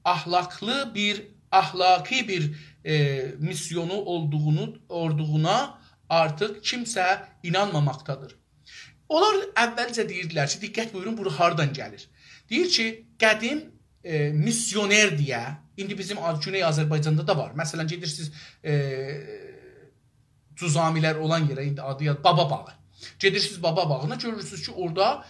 ahlaki bir misyonu olduğuna artıq kimsə inanmamaqdadır. Onlar əvvəlcə deyirdilər ki, diqqət buyurun, bu hardan gəlir? Deyir ki, qədim misyoner deyə, indi bizim Güney Azərbaycanda da var. Məsələn, gedirsiniz cüzamilər olan yerə, indi adı Baba bağı. Gedirsiniz Baba bağına, görürsünüz ki, orada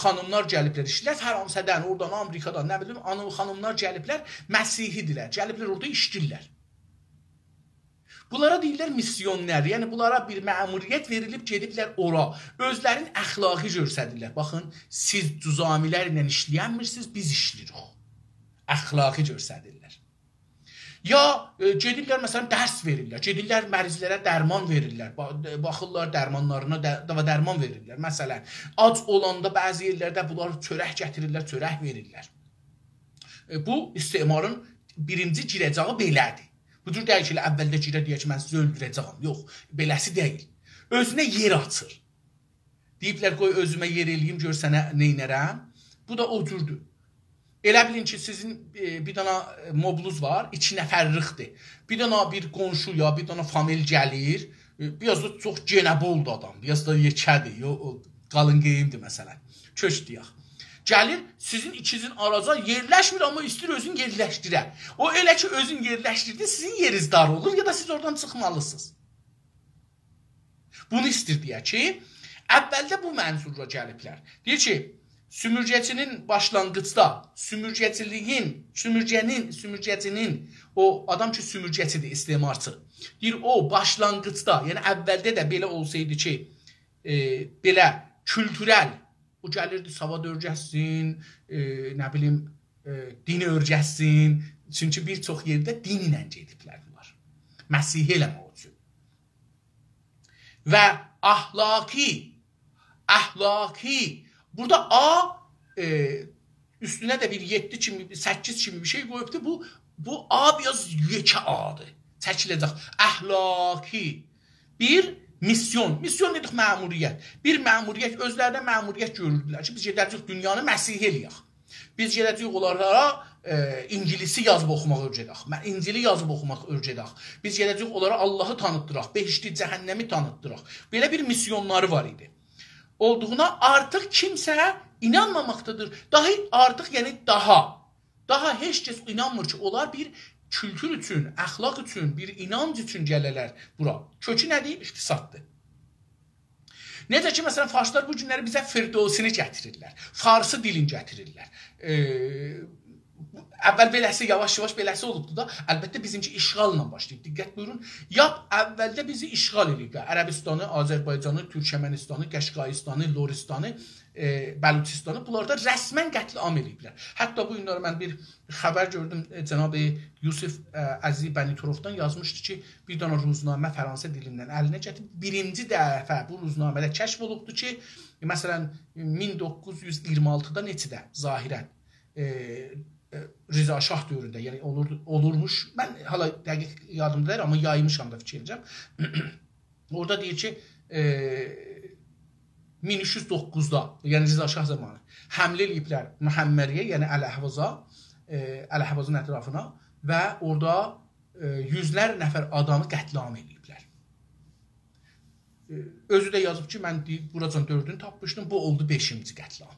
xanımlar gəliblər işlər, hər hansıdan, oradan, Amerikadan, nə bilim, xanımlar gəliblər, Məsihidirlər, gəliblər orada işlirlər. Bunlara deyirlər misyonlər, yəni bunlara bir məmuriyyət verilib, gediblər ora, özlərin əxlaqi görsədirlər. Baxın, siz cüzamilərlə işləyənmirsiniz, biz işləyirik. Əxlaqi görsədirlər. Ya gedirlər məsələn dərs verirlər, gedirlər mərizlərə dərman verirlər, baxırlar dərmanlarına dərman verirlər. Məsələn, ac olanda bəzi yerlərdə bunlar çörək gətirirlər, çörək verirlər. Bu istemarın birinci girəcəyi belədir. Bu cür deyil ki, əvvəldə girə deyək ki, mən sizi öldürəcəyim. Yox, beləsi deyil. Özünə yer açır. Deyiblər, qoy özümə yer eləyim, gör sənə neynərəm. Bu da o cürdür. Elə bilin ki, sizin bir dana moblunuz var, 2 nəfərlikdir. Bir dana bir qonşu ya, bir dana famil gəlir, biraz da çox genəboldu adam, biraz da yekədir, qalın qeyimdir məsələn, köç deyək. Gəlir, sizin ikinizin araca yerləşmir, amma istəyir özün yerləşdirə. O elə ki, özün yerləşdirdi, sizin yeriniz dar olur ya da siz oradan çıxmalısınız. Bunu istəyir deyək ki, əvvəldə bu mənzurla gəliblər. Deyir ki, sümürgəcinin başlanğıcda, sümürgəcinin, o adam ki, sümürgəcidir, istemarçı. Deyir, o başlanğıcda, yəni əvvəldə də belə olsaydı ki, belə kültürel, o gəlirdi, savad örgəsin, nə bilim, dini örgəsin. Çünki bir çox yerdə din ilə gediblər bunlar. Məsih eləmək üçün. Və əhlaki, burada A üstünə də bir 7 kimi, 8 kimi bir şey qoyubdur. Bu A biraz yekə A'dır. Çəkiləcək. Əhlaki. Bir misyon. Misyon dedik məmuriyyət. Bir məmuriyyət, özlərində məmuriyyət görürdülər ki, biz gedəcək dünyanı məsih eləyək. Biz gedəcək onlara İngilisi yazıb oxumaq öyrədək. İncili yazıb oxumaq öyrədək. Biz gedəcək onlara Allahı tanıtdıraq, behişti, cəhənnəmi tanıtdıraq. Belə bir misyonları var idi. Olduğuna artıq kimsə inanmamaqdadır. Artıq yəni daha heç kəs inanmır ki, onlar bir kültür üçün, əxlaq üçün, bir inanc üçün gələrlər bura. Kökü nədir? İqtisaddır. Necə ki, məsələn, farslar bu günləri bizə Firdosini gətirirlər. Farsı dilini gətirirlər. Əvvəl beləsi, yavaş-yavaş beləsi olubdur da, əlbəttə bizimki işğalla başlayıb. Diqqət buyurun, əvvəldə bizi işğal edib. Ərəbistanı, Azərbaycanı, Türkmenistanı, Qəşqaistanı, Loristanı, Bəluçistanı, bunlarda rəsmən qətliam ediblər. Hətta bu günlər mən bir xəbər gördüm, cənab-ı Yusuf Əziz Bəniturovdan yazmışdı ki, bir dana ruznamə Fransa dilindən əlinə gətirib, birinci dəfə bu ruznamədə kəşf olubdur ki, məsələn, 1926-da neçədə zahirən Rıza Şah dövründə, yəni olurmuş, mən hala dəqiq yadımda deyir, amma yaymışam da fikircəm. Orada deyir ki, 1309-da, yəni Rıza Şah zamanı həmlə eləyiblər Məhəmməriyə, yəni Əl-Əhvazın ətrafına və orada yüzlər nəfər adamı qətliam eləyiblər. Özü də yazıb ki, mən buracan 4-ünü tapmışdım, bu oldu 5-ci qətliam.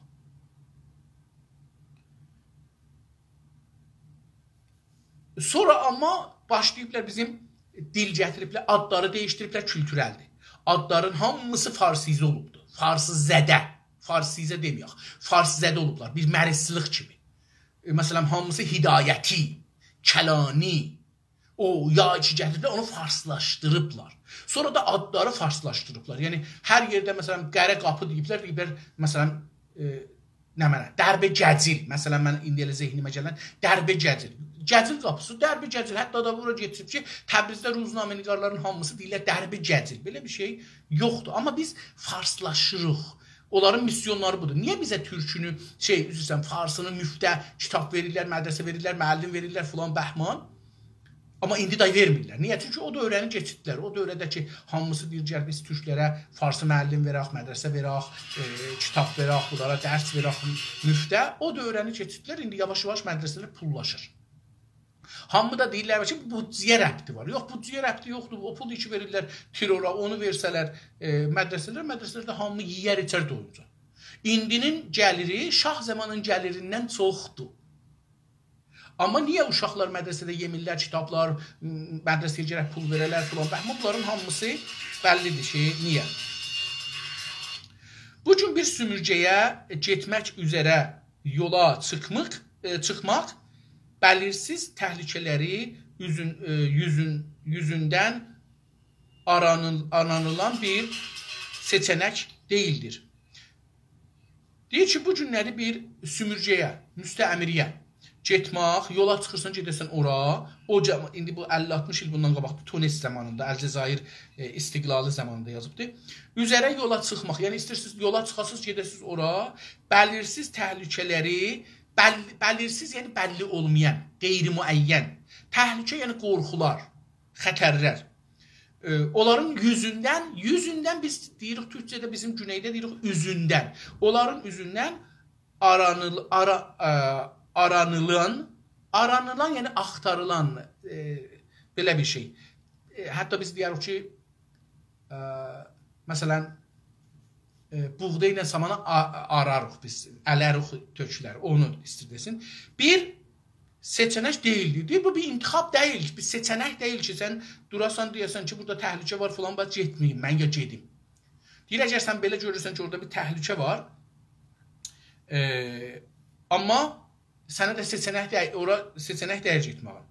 Sonra amma başlayıblar bizim dil gətiriblər, adları dəyişdiriblər, kültürəldir. Adların hamısı farsizə olubdur. Farsizədə, farsizə deməyək, farsizədə olublar, bir mərisliq kimi. Məsələn, hamısı hidayəti, kəlani, ya ki gətiriblər, onu farslaşdırıblar. Sonra da adları farslaşdırıblar. Yəni, hər yerdə, məsələn, qərə qapı deyiblər, məsələn, Dərbə Gəcil, məsələn, mən indi elə zehnimə gələn Dərbə Gəcil. Gəcil qapısı, Dərbə Gəcil. Hətta da bura getirib ki, Təbrizdə ruznameniqarların hamısı deyirlər Dərbə Gəcil. Belə bir şey yoxdur. Amma biz farslaşırıq. Onların misyonları budur. Niyə bizə türkünü, farsını müftə, kitab verirlər, mədrəsə verirlər, müəllim verirlər, filan bəhman? Amma indi də vermirlər. Niyə? Çünki o dövrəni keçirdilər. O dövrədə ki, hamısı deyir, biz türklərə farsı müəllim verək, mədrəsə verək, kitab verək, bunlara dərs verək, müftə. O dövrəni keçirdilər. İndi yavaş-yavaş mədrəsələr pullaşır. Hamı da deyirlər ki, büdcəyə rəbti var. Yox, büdcəyə rəbti yoxdur. O pul içi verirlər terrora, onu versələr mədrəsələrdə hamı yiyər içər doyunca. İndinin gəliri şah zamanın gəlirindən çoxdur. Amma niyə uşaqlar mədrəsədə yemirlər, kitablar, mədrəsəyə gərək pul verələr filan? Bunların hamısı bəllidir ki, niyə? Bugün bir sümürgəyə getmək üzərə yola çıxmaq bəlirsiz təhlükələri yüzündən aranılan bir seçənək deyildir. Deyir ki, bu günləri bir sümürgəyə, müstəmiriyə getmək, yola çıxırsan, gedəsən ora. İndi bu 50-60 il bundan qabaq Tunis zamanında, Əlcəzair istiqlalı zamanında yazıbdı. Üzərə yola çıxmaq, yəni istəyirsiniz yola çıxasınız, gedəsiniz ora. Bəlirsiz təhlükələri, bəlirsiz yəni bəlli olmayan, qeyri-müəyyən təhlükə, yəni qorxular, xətərlər. Onların yüzündən biz deyirik, Türkçədə bizim güneydə deyirik üzündən. Onların üzündən aranılan, yəni axtarılan belə bir şey. Hətta biz deyirik ki, məsələn, buğda ilə samanı ararıq biz, ələrik tökülər, onu istirdesin. Bir seçenek değildir. Bu bir intixab deyil, bir seçenek deyil ki, sən durasan deyəsən ki, burada təhlükə var falan, bax getməyim, mən ya gedim. Deyir, əgər sən belə görürsən ki, orada bir təhlükə var, amma sənə də seçenek deyil getməyə.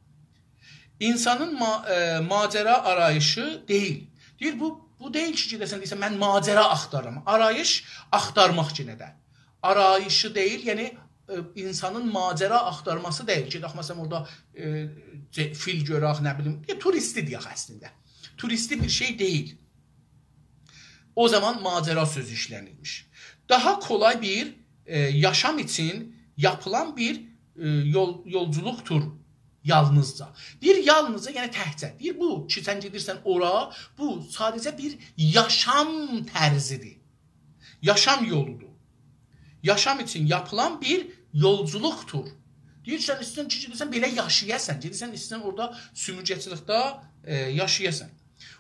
İnsanın macera arayışı deyil. Deyir, bu deyil ki, gedəsən deyəsən, mən macera axtarıram. Arayış axtarmaq ki, nədə? Arayışı deyil, yəni insanın macera axtarması deyil ki, məsələn, orada fil görək, nə bilim, turisti deyək əslində. Turisti bir şey deyil. O zaman macera sözü işlənilmiş. Daha kolay bir yaşam için yapılan bir yolculuktur yalnızca. Deyir, yalnızca, yəni təhcə. Deyir, bu ki, sən gedirsən ora, bu sadəcə bir yaşam tərzidir. Yaşam yoludur. Yaşam için yapılan bir yolculuktur. Deyir, sən istəyirsən ki, gedirsən belə yaşayasan. Gedirsən istəyirsən orada sümürgəçilikdə yaşayasan.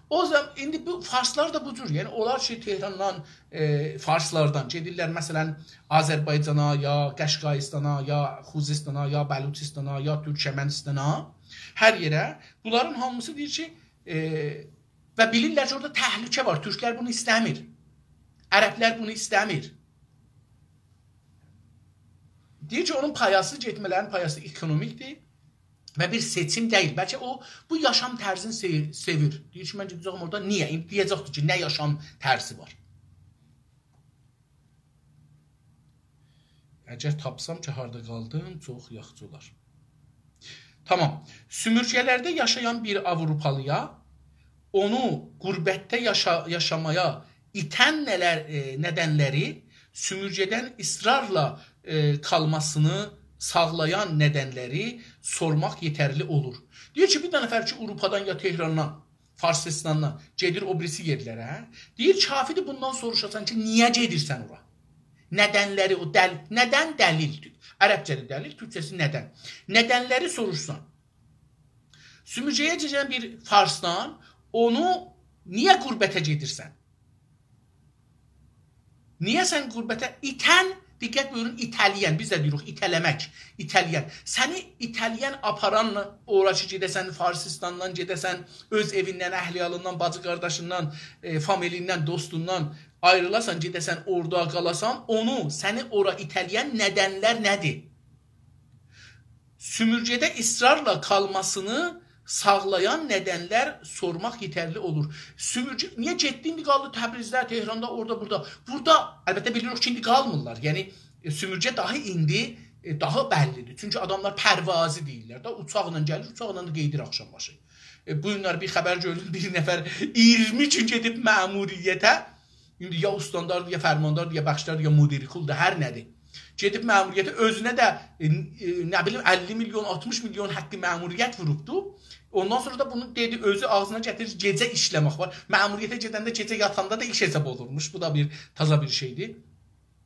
O zaman indi bu farslar da budur. Yəni onlar ki, Tehrandan, farslardan gedirlər məsələn Azərbaycana, ya Qəşqaistana, ya Xuzistana, ya Bəluçistana, ya Türkmənistana, hər yerə. Bunların hamısı deyir ki, və bilirlər ki, orada təhlükə var. Türklər bunu istəmir. Ərəblər bunu istəmir. Deyir ki, onun payası, getmələrin payası ekonomikdir və bir seçim deyil. Bəlkə o, bu yaşam tərzini sevir. Deyir ki, mən gedəcəm orada, niyə? Deyəcəkdir ki, nə yaşam tərzi var? Əgər tapsam ki, harada qaldım, çox yaxşı olar. Tamam. Sümürgələrdə yaşayan bir Avropalıya, onu qürbətdə yaşamaya itən nədənləri, sümürgədən israrla kalmasını sağlayan nədənləri sormaq yetərli olur. Deyir ki, bir dənə nəfər ki, Avropadan ya Tehrandan, Farsistandan gedir o birisi yerlərə. Deyir, kafidir bundan soruşasan ki, niyə gedirsən ora? Nədənləri, o nədən dəlildir? Ərəbcəli dəlil, Türkçəsi nədən? Nədənləri soruşsan. Sümürgəyə gedən bir Farsdan onu niyə qürbətə gedirsən? Niyə sən qürbətə itən? Diqqət buyurun, itəliyən, biz də deyirik, itələmək, itəliyən. Səni itəliyən aparanla ora ki, gedəsən Farsistandan, gedəsən öz evindən, əhliyalından, bacı qardaşından, familindən, dostundan ayrılasan, gedəsən orada qalasan, onu, səni ora itəliyən nədənlər nədir? Sümürgədə israrla kalmasını sağlayan nədənlər sormaq yetərli olur. Sümürgə, niyə getdi, indi qaldı Təbrizdə, Tehranda, orada, burada. Burada, əlbəttə bilirik ki, indi qalmırlar. Yəni, sümürgə daha indi, daha bəllidir. Çünki adamlar pərvazi deyirlər də, uçaqla gəlir, uçaqla da qeydir axşambaşı. Bu günlər bir xəbər gördüm, bir nəfər 20 gün gedib məmuriyyətə, indi ya ustandardır, ya fərmandardır, ya bəxşdardır, ya mudirkuldur, hər nədir. Gedib məmuriyyətə, özünə də, nə bilim, 50 milyon, 60 milyon həqqi məmuriyyət vurubdu. Ondan sonra da bunu dedi, özü ağzına gətirir, gecə işləmək var. Məmuriyyətə gedəndə, gecə yatanda da iş hesab olurmuş. Bu da bir taza bir şeydir.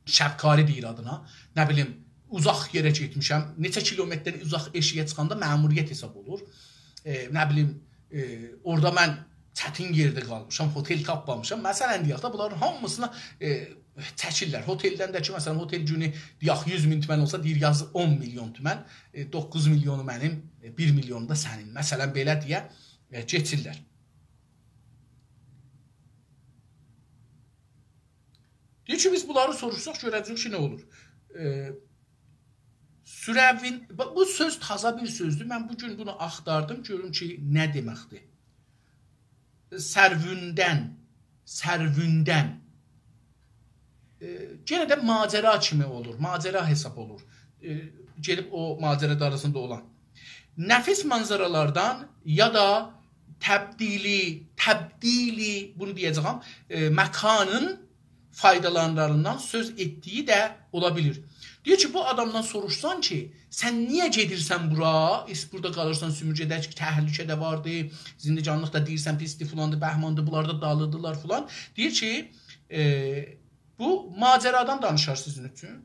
Şəbkari deyir adına. Nə bilim, uzaq yerə getmişəm. Neçə kilometrdən uzaq eşiyə çıxanda məmuriyyət hesab olur. Nə bilim, orada mən çətin yerdə qalmışam, hotel tapmamışam. Məsələn, deyək də, bunların hamısına çəkirlər. Hoteldən də ki, məsələn, hotel günü deyək 100 min tümən olsa, deyir yazı 10 milyon tümən, 9 milyonu mənim, 1 milyonu da sənin. Məsələn, belə deyə geçirlər. Deyir ki, biz bunları soruşsaq, görəcək ki, nə olur? Sürəvin, bu söz taza bir sözdür. Mən bugün bunu axtardım, görüm ki, nə deməkdir? Sərvündən. Yenə də macera kimi olur, macera hesab olur. gedib o macərada arasında olan. Nəfis mənzərələrdən ya da təbdili, bunu deyəcəm, məkanın faydalarından söz etdiyi də ola bilir. Deyir ki, bu adamdan soruşsan ki, sən niyə gedirsən bura? Burada qalırsan sümürcədə ki, təhlükə də vardı, zindicanlıq da deyirsən, pisdir, filandır, bəhmandır, bunlar da dalıdırlar filan. Deyir ki, bu macəradan danışar sizin üçün.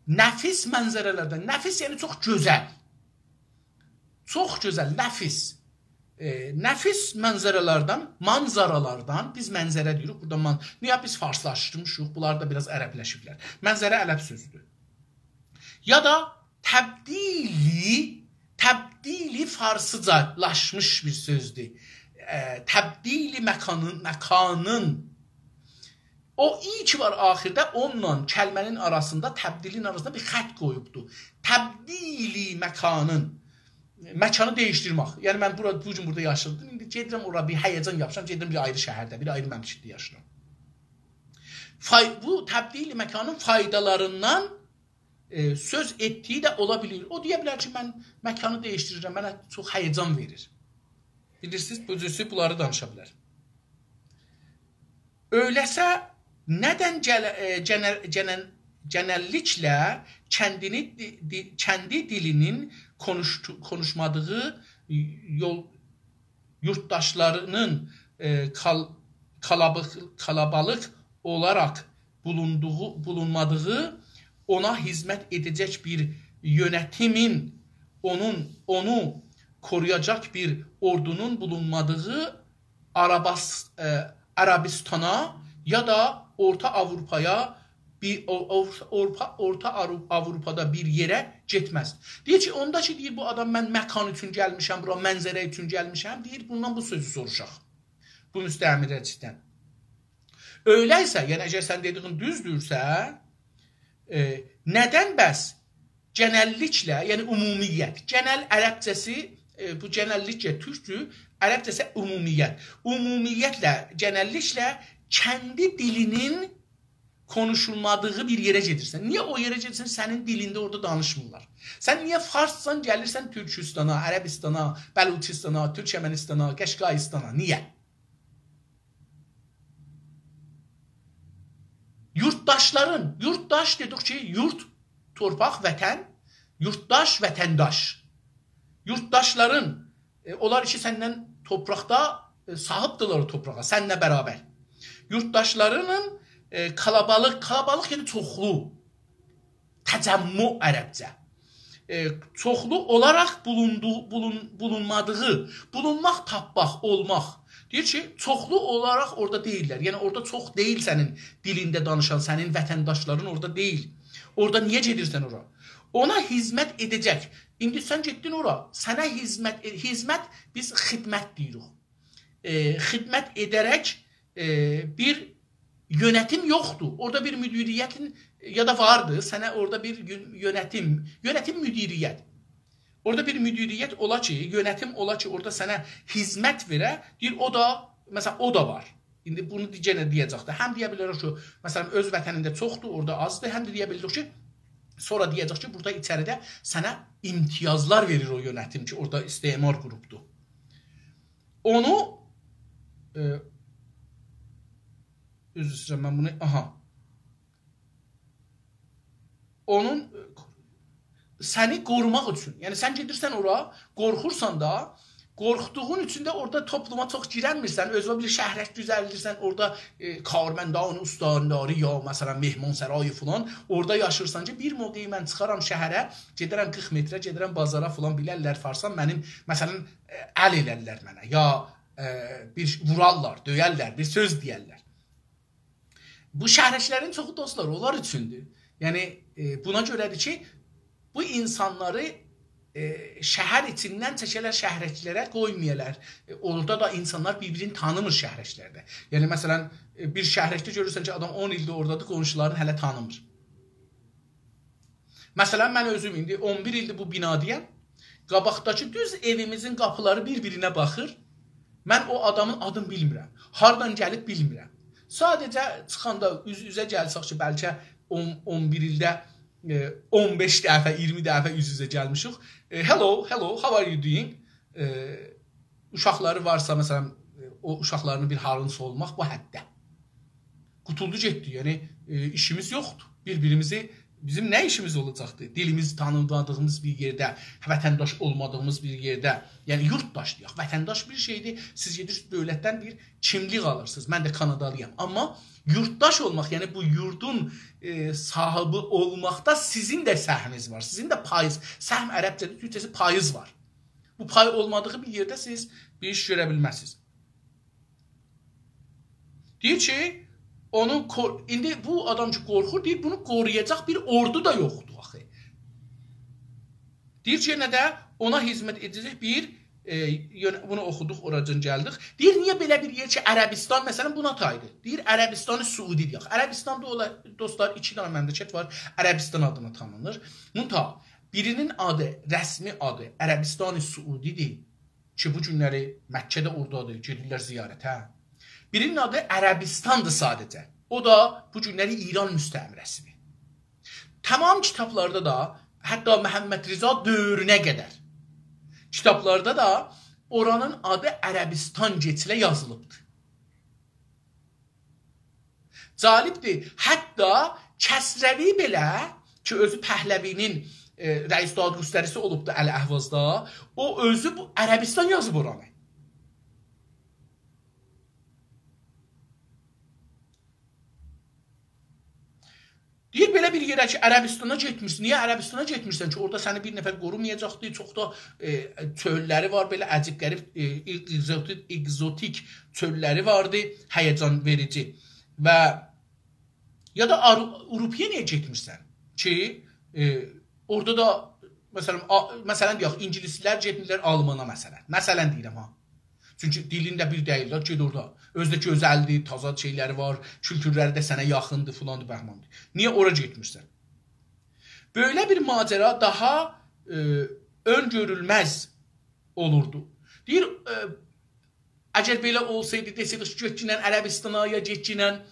Nəfis mənzərələrdən, nəfis yəni çox gözəl. Çox gözəl, nəfis. Nəfis mənzərələrdən, manzaralardan, biz mənzərə deyirik, burada niyə biz farslaşdırmışıq, bunlar da biraz ərəbləşiblər. Mənzərə ərəb sözüdür. Ya da təbdili farsıcalaşmış bir sözdür. Təbdili məkanın. O ilk var axirdə onunla kəlmənin arasında, təbdilin arasında bir xət qoyubdur. Təbdili məkanın. Məkanı dəyişdirmək. Yəni mən bu gün burada yaşadım. İndi gedirəm ora bir həyəcan yapışam, gedirəm bir ayrı şəhərdə, bir ayrı məmləkətdə yaşayıram. Bu təbdili məkanın faydalarından söz etdiyi də ola bilir. O deyə bilər ki, mən məkanı dəyişdirirəm, mənə çox həyəcan verir. Bilirsiniz, bu cüzü bunları danışa bilər. Öyləsə, nədən genəlliklə kəndi dilinin konuşmadığı yurttaşlarının kalabalık olaraq bulunmadığı, ona hizmet edecek bir yönetimin, onu koruyacak bir ordunun bulunmadığı Arabistan'a ya da Orta Avrupa'da bir yerə getməz. Deyir ki, onda ki, deyir, bu adam mən məkan üçün gəlmişəm, bura mənzərə üçün gəlmişəm, deyir, bundan bu sözü soruşaq. Bu müstəmirəcikdən. Öyləysə, yəni əgər sən dediğin düzdürsə, nədən bəs genəlliklə, yəni ümumiyyət, genəl ərəbcəsi, bu genəlliklə türkdür, ərəbcəsi ümumiyyət. Ümumiyyətlə, genəlliklə kəndi dilinin konuşulmadığı bir yerə gedirsən. Niyə o yerə gedirsən? Sənin dilində orada danışmırlar. Sən niyə farssan, gəlirsən Türkistana, Ərəbistana, Bəluçistana, Türkmənistan'a, Qəşqaistana? Niyə? Yurttaşların, yurttaş dedik ki, yurt, torpaq, vətən, yurttaş, vətəndaş. Yurttaşların, onlar ki, səndən toprakda sahibdırlar o toprağa, sənlə bərabər. Yurttaşlarının kalabalık yəni çoxlu, təcəmmü ərəbcə. Çoxlu olaraq bulunmadığı, bulunmaq, tapmaq, olmaq. Deyir ki, çoxlu olaraq orada deyirlər. Yəni orada çox deyil sənin dilində danışan, sənin vətəndaşların orada deyil. Orada niyə gedirsən ora? Ona hizmət edəcək. İndi sən getdin ora, sənə hizmət biz xidmət deyirik. Xidmət edərək bir yönetim yoktu. Orada bir müdiriyetin ya da vardı. Sana orada bir yönetim müdiriyet. Orada bir müdiriyet ola ki, yönetim ola ki, orada sana hizmet vere. Deyir, o da, mesela o da var. İndi bunu yenə deyəcəkdir. Həm deyə bilərik ki, məsələn, öz vətənində çoxdur, orada azdır. Həm də deyə bilərik ki, sonra deyəcək ki, burada içəridə sənə imtiyazlar verir o yönetim ki, orada istismar qrupdur. Onu üzr istəyirəm mən bunu, onun səni qorumaq üçün, yəni sən gedirsən ora, qorxursan da, qorxduğun üçün də orada topluma çox girənmirsən, özünə bir şəhrək düzəldirsən, orada karməndanı, ustandarı ya məsələn mehmansarayı falan, orada yaşırsan ki, bir moqeyi mən çıxaram şəhərə, gedirəm 40 metrə, gedirəm bazara falan, bilərlər farsan, mənim məsələn əl elərlər mənə, ya bir vurarlar, döyərlər, bir söz deyərlər. Bu şəhrəklərin çoxu dostlar, onlar üçündür. Yəni buna görədir ki, bu insanları şəhər içindən çəkələr şəhrəklərə qoymayalar. Orada da insanlar bir-birini tanımır şəhrəklərdə. Yəni məsələn bir şəhrəkdə görürsən ki, adam 10 ildir oradadır, qonşularını hələ tanımır. Məsələn mən özüm indi 11 ildir bu binadayam. Qabaqdakı düz evimizin qapıları bir-birinə baxır. Mən o adamın adını bilmirəm. Hardan gəlib bilmirəm. Sadəcə çıxanda üz-üzə gəlsək ki, bəlkə 11 ildə 15 dəfə, 20 dəfə üz-üzə gəlmişik. Hello, how are you doing? Uşaqları varsa, məsələn, o uşaqlarının bir halını sormaq bu həddə. Qutuldu getdi, yəni işimiz yoxdur. Bizim nə işimiz olacaqdı? Dilimizi tanımadığımız bir yerdə, vətəndaş olmadığımız bir yerdə, yəni yurtdaşdıyıq. Vətəndaş bir şeydir, siz gedirsiniz dövlətdən bir kimlik alırsınız. Mən də Kanadalıyam. Amma yurtdaş olmaq, yəni bu yurdun sahibi olmaqda sizin də səhminiz var. Sizin də payız, səhm ərəbcədə, türkçəsi payız var. Bu pay olmadığı bir yerdə siz bir iş görə bilməzsiniz. Deyir ki, indi bu adam ki qorxur, deyir, bunu qoruyacaq bir ordu da yoxdur axı. Deyir ki, nə də ona hizmət edəcək bir, bunu oxuduq, oracan gəldik. Deyir, niyə belə bir yer ki, Ərəbistan, məsələn, buna taydır. Deyir, Ərəbistanı Suudi deyək. Ərəbistanda dostlar, 2 dənə məmləkət var, Ərəbistan adına tanınır. Birinin adı, rəsmi adı Ərəbistanı Suudidir ki, bu günləri Məkkədə ordadır, gedirlər ziyarətə. Birinin adı Ərəbistandır sadəcə. O da bu günləri İran müstəmrəsidir. Tamam kitablarda da, hətta Məhəmməd Rıza dövrünə qədər kitablarda da oranın adı Ərəbistan geçilə yazılıbdır. Calibdir, hətta Kəsrəvi belə ki, özü Pəhləvinin rəis dadgüstərisi olubdur Əl-Əhvazda, o özü bu Ərəbistan yazıb oranı. Deyir, belə bir yerə ki, Ərəbistana getmirsən. Niyə Ərəbistana getmirsən ki, orada səni bir nəfər qorumayacaqdır, çox da çölləri var, belə əcib qərib, egzotik çölləri vardı, həyəcan verici. Və ya da Avropaya niyə getmirsən ki, orada da, məsələn deyək, İngilislər getmirlər Almana məsələn. Məsələn deyirəm ha. Çünki dilində bir deyirlər, ged orada. Özdə gözəldir, taza şeyləri var, kültürləri də sənə yaxındır, filandır, bəhmandır. Niyə ora getmirsən? Böyle bir macera daha öngörülməz olurdu. Deyir, əgər belə olsaydı, desəydik, getkinən Ərəbistana ya getkinən,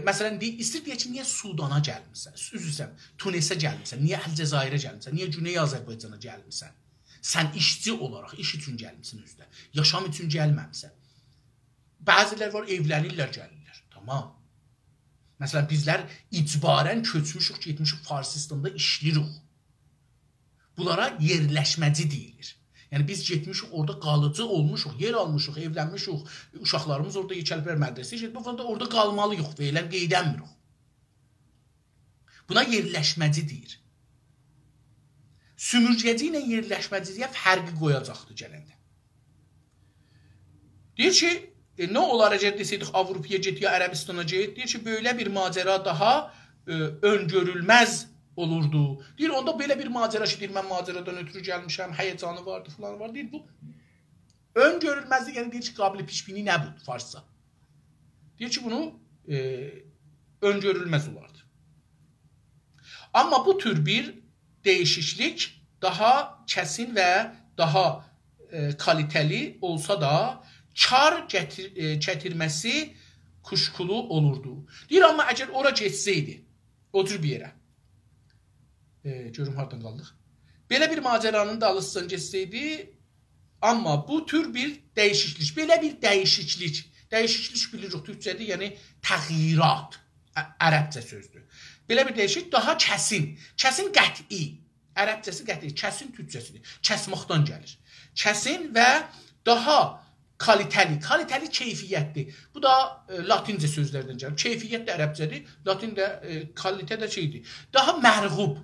məsələn, istəyir deyək ki, niyə Sudana gəlmirsən, üzrsən, Tunisə gəlmirsən, niyə Əlcəzairə gəlmirsən, niyə Güney Azərbaycana gəlmirsən? Sən işçi olaraq, iş üçün gəlmirsən özdə, yaşam üçün gəlməmsən. Bəzilər var, evlənirlər, gəlirlər. Tamam. Məsələn, bizlər icbarən köçmüşük, getmişik Farsistanda işləyirik. Bunlara yerləşməci deyilir. Yəni, biz getmişik, orada qalıcı olmuşuq, yer almışıq, evlənmişik, uşaqlarımız orada yekəlbər mədrəsə, orada qalmalıyıq, veylən qeydənmirik. Buna yerləşməci deyir. Sümürgəci ilə yerləşməciliyə fərqi qoyacaqdır gələndə. Deyir ki, nə olar əgər desəydik Avropaya get ya Ərəbistana get, deyir ki, böyle bir macera daha öngörülməz olurdu. Deyir, onda belə bir macera ki, deyir, mən maceradan ötürü gəlmişəm, həyəcanı vardı, falan var. Deyir, bu öngörülməzlik, yəni deyir ki, qabili pişbini nə budur Farsça? Deyir ki, bunu öngörülməz olardı. Amma bu tür bir değişiklik daha kəsin və daha kaliteli olsa da kar gətirməsi kuşkulu olurdu. Deyir, amma əgər ora geçsəydi, o tür bir yerə, görüm hardan qaldıq, belə bir maceranın da alışsan geçsəydi, amma bu tür bir değişiklik, belə bir değişiklik bilirik türkçədə, yəni təğyirat, ərəbcə sözdür. Belə bir değişiklik daha kəsin qəti, ərəbcəsi qəti, kəsin türkçəsidir, kəsmaqdan gəlir. Kəsin və daha kaliteli keyfiyyətli. Bu da latincə sözlərdən gəlir. Keyfiyyət də ərəbcədir, latin də kalite də şeydir. Daha mərğub,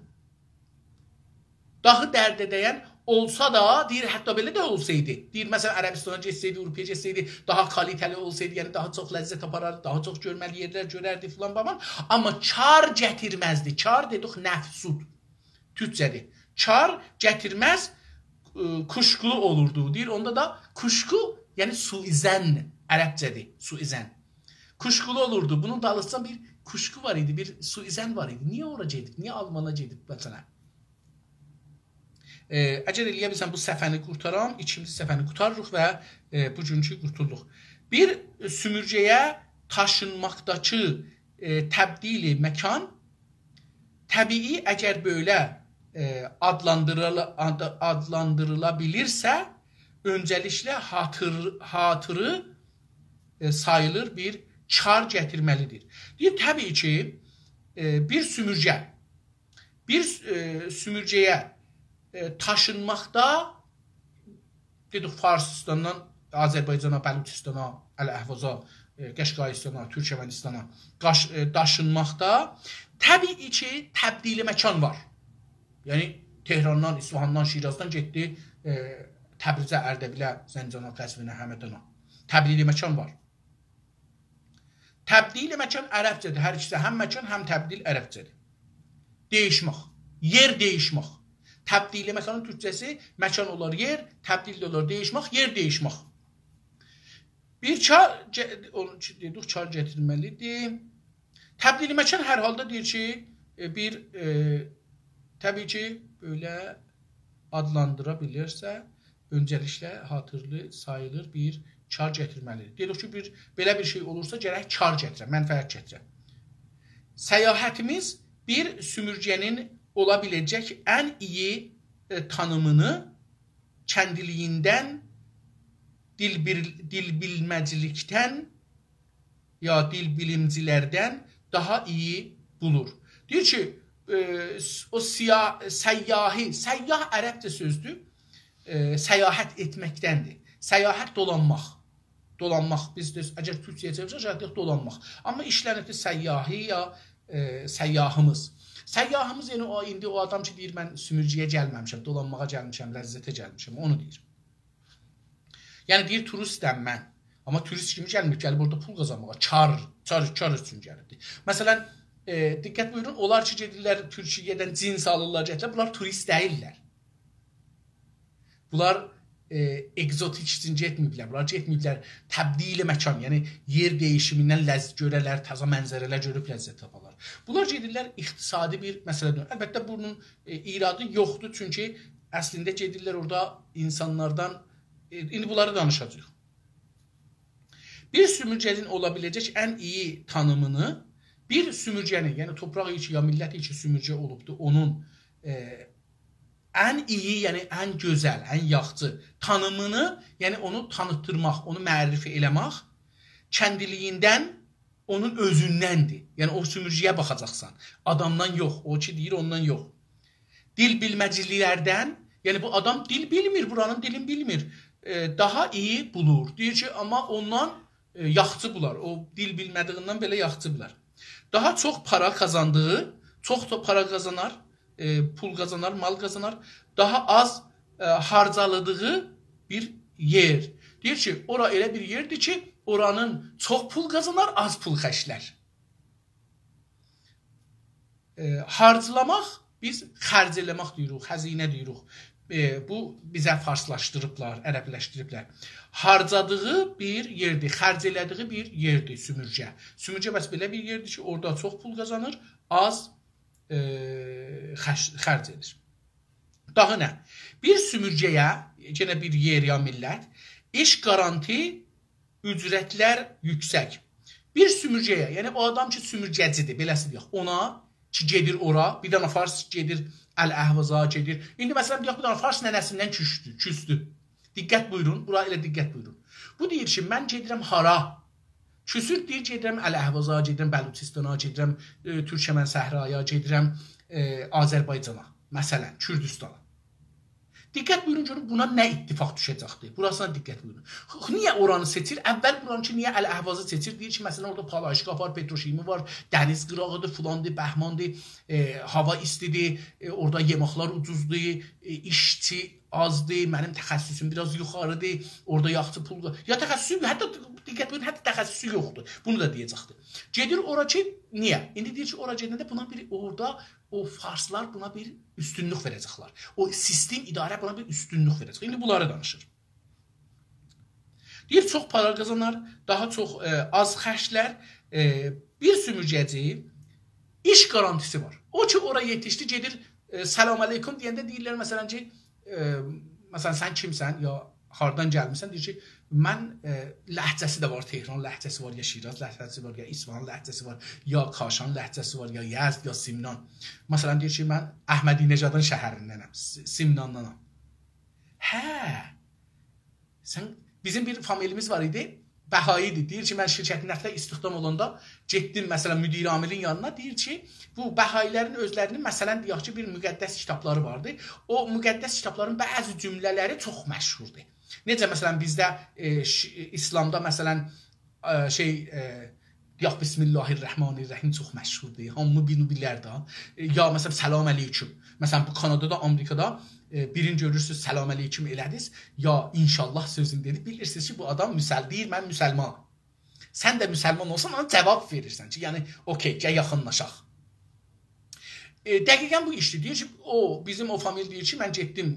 daha dərd edəyən olsa da, deyir, hətta belə də olsaydı, deyir, məsələn, Ərəbistana geçsəydi, Avropaya geçsəydi, daha kaliteli olsaydı, yəni daha çox ləzzət aparardı, daha çox görməli yerlər görərdi filan baban. Amma kar gətirməzdi. Kar dedik nəfsud. Türkçədir. Kar gətirməz, kuşkulu olurdu. Deyir, onda da kuşku, yəni suizən, ərəbcədir, suizən. Kuşkulu olurdu. Bunun da alışsan bir kuşku var idi, bir suizən var idi. Niyə ora gedib, niyə Almana gedib, məsələn? Əgər eləyə bilsən bu səfəni qurtaram, ikinci səfəni qurtarırıq və bugünkü qurtulduq. Bir sümürgəyə taşınmaqdakı təbdili məkan təbii əgər belə adlandırıla bilirsə, öncəliklə hatırı sayılır bir kar gətirməlidir. Deyib, təbii ki, bir sümürcəyə taşınmaqda, dedik, Farsistandan Azərbaycana, Bəluçistana, Əl-Əhvaza, Qəşqaistana, Türkmənistana daşınmaqda təbii ki, təbdili məkan var. Yəni, Tehrandan, İsfahandan, Şirazdan getdi Təbrizə, Ərdəbilə, Zəncana, Qəzvinə, Həmədana. Təbdili məkan var. Təbdili məkan ərəbcədir. Hər ikisi həm məkan, həm təbdil ərəbcədir. Değişmək. Yer değişmək. Təbdili məkanın türkçəsi məkan olar yer, təbdil olar değişmək, yer değişmək. Bir kar gətirməlidir. Təbdili məkan hər halda deyir ki, təbii ki, belə adlandıra bilirsə, öncəliklə hatırlı sayılır bir kar gətirməlidir. Dedik ki, belə bir şey olursa, gərək kar gətirə, mənfəət gətirə. Səyahətimiz bir sümürcənin ola biləcək ən iyi tanımını kəndiliyindən, dilbilməclikdən ya dilbilimcilərdən daha iyi bulur. Deyir ki, o səyyah ərəbcə sözdür, səyahət etməkdəndir. Səyahət dolanmaq. Dolanmaq, biz də əgər türkçəyə çevirsək, dolanmaq. Amma işlənibdir səyyahi ya səyyahımız. Səyyahımız, yəni indi o adam ki, deyir, mən sümürcüyə gəlməmişəm, dolanmağa gəlmişəm, ləzzətə gəlmişəm, onu deyir. Yəni, deyir, turistəm mən. Amma turist kimi gəlmir, gəlib orada pul qazanmağa, kar üçün gəlibdir. Məsələn, diqqət buyurun, onlar ki, gedirlər Türkiyədən cins alırlar, gətirlər, bunlar turist deyirlər. Bunlar egzotik üçün getməyiblər, bunlar getməyiblər təbdili məkan, yəni yer değişimindən ləzzət görərlər, təzə mənzərələr görüb ləzzət taparlar. Bunlar gedirlər iqtisadi bir məsələdir. Əlbəttə, bunun iradı yoxdur, çünki əslində gedirlər orada insanlardan, indi bunları danışacaq. Bir sümürcənin ola biləcək ən iyi tanımını, bir sümürcənin, yəni topraq içi ya millət içi sümürcə olubdur, onun ən iyi, yəni ən gözəl, ən yaxçı tanımını, yəni onu tanıtdırmaq, onu mərrifi eləmək, kəndiliyindən, onun özündəndir. Yəni o sümürcəyə baxacaqsan. Adamdan yox, o ki deyir ondan yox. Dil bilməcililərdən, yəni bu adam dil bilmir, buranın dilini bilmir, daha iyi bulur. Deyir ki, amma ondan yaxçı bular, o dil bilmədiğindən belə yaxçı bular. Daha çox para kazandığı, çox da para kazanar, pul kazanar, mal kazanar, daha az harcaladığı bir yer. Deyir ki, ora elə bir yerdir ki, oranın çox pul kazanar, az pul xərclər. Harclamaq, biz xərcləmək deyirik, xəzinə deyirik. Bu bizə farslaşdırıblar, ərəbləşdiriblər. Harcadığı bir yerdir, xərclədiyi bir yerdir sümürcə. Sümürcə bəs belə bir yerdir ki, orada çox pul kazanır, az xərc edir. Daha nə? Bir sümürcəyə, yenə bir yer ya millət, iş garanti ücrətlər yüksək. Bir sümürcəyə, yəni o adam ki, sümürcəcidir, beləsi deyək, ona ki, gedir ora, bir dənə fars gedir, Əl-Əhvaza gedir. İndi məsələn, deyək, bir dənə fars nənəsindən küstü. Diqqət buyurun, bura elə diqqət buyurun. Bu deyir ki, mən gedirəm hara? Küsür deyir, gedirəm Əl-Əhvaza, gedirəm Bəluçistana, gedirəm Türkmən səhraya, gedirəm Azərbaycana, məsələn, Kürdistana. Diqqət buyurun görün, buna nə ittifaq düşəcəkdir? Burasına diqqət buyurun. Niyə oranı seçir? Əvvəl buranı ki, niyə Əl-Əhvazı seçir? Deyir ki, məsələn, orada Palaşka var, Petroşimi var, dəniz qırağıdır, filandır, bəhmandır, hava istidir, orada yeməklər ucuzdur, işçi azdır, mənim təxəssüsüm biraz yuxarıdır, orada yaxçı pul var. Ya təxəssüsü, hətta diqqət buyurun, hətta təxəssüsü yoxdur. Bunu da deyəcəkdir. Gedir ora ki, niyə? İndi deyir ki, ora gedəndə buna bir orada o farslar buna bir üstünlük verəcəklər. O sistem, idarə buna bir üstünlük verəcək. İndi bunları danışır. Deyir, çox para qazanar, daha çox az xərclər. Bir sümürcəci iş garantisi var. O ki, ora yetişdi, gedir, salam aleykum deyəndə deyirlər, məsələn ki, məsələn, sən kimsən, ya hardan gəlmirsən, deyir ki, mən ləhcəsi də var, Tehran ləhcəsi var, ya Şiraz ləhcəsi var, ya İsfahan ləhcəsi var, ya Kaşan ləhcəsi var, ya Yezd, ya Simnan. Məsələn, deyir ki, mən Əhmədinəcadın şəhərindənəm, Simnandanam. Hə, sən, bizim bir familimiz var idi, Bəhaidir. Deyir ki, mən şirkətin nəftə istihdam olanda getdim, məsələn, müdir amirin yanına, deyir ki, bu Bəhailərin özlərinin, məsələn, deyək ki, bir müqəddəs kitabları vardı. O müqəddəs kitabların bəzi cümlələri çox məşhurdur. Necə, məsələn, bizdə İslamda, məsələn, deyək, Bismillahirrahmanirrahim çox məşhurdur. Hamı bilər da. Ya, məsələn, Salam əleyküm. Məsələn, bu Kanadada, Amerikada birinci görürsünüz, Salam əleyküm elədiniz, ya inşallah sözünü dedi. Bilirsiniz ki, bu adam deyir, mən müsəlmanam. Sən də müsəlman olsan, ona cavab verirsən ki, yəni, okey, gəl yaxınlaşaq. Dəqiqən bu işdir. Deyir ki, bizim o famil deyir ki, mən getdim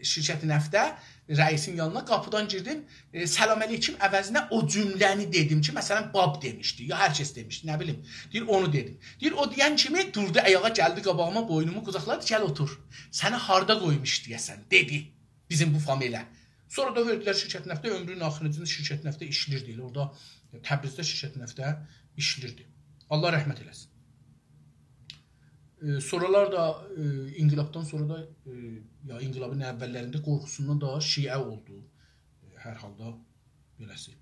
şirkəti nəftə, rəisin yanına, qapıdan girdim, Salam əleyküm əvəzinə o cümləni dedim ki, məsələn, bab demişdi, ya hər kəs demişdi, nə bilim. Deyir, onu dedim. Deyir, o deyən kimi durdu, ayağa gəldi qabağıma, boynumu qucaqladı, gəl otur. Səni harda qoymuş deyəsən, dedi bizim bu familə. Sonra da verdilər şirkət nəftə, ömrünün axırıncında şirkət nəftə işlirdi. Orada Təbrizdə şirkət nəftə işlirdi. Allah rəhmət eləsin. Sonralar da inqilabdan sonra da ya inqilabın əvvəllərində qorxusundan da şiə oldu. Hər halda beləsi.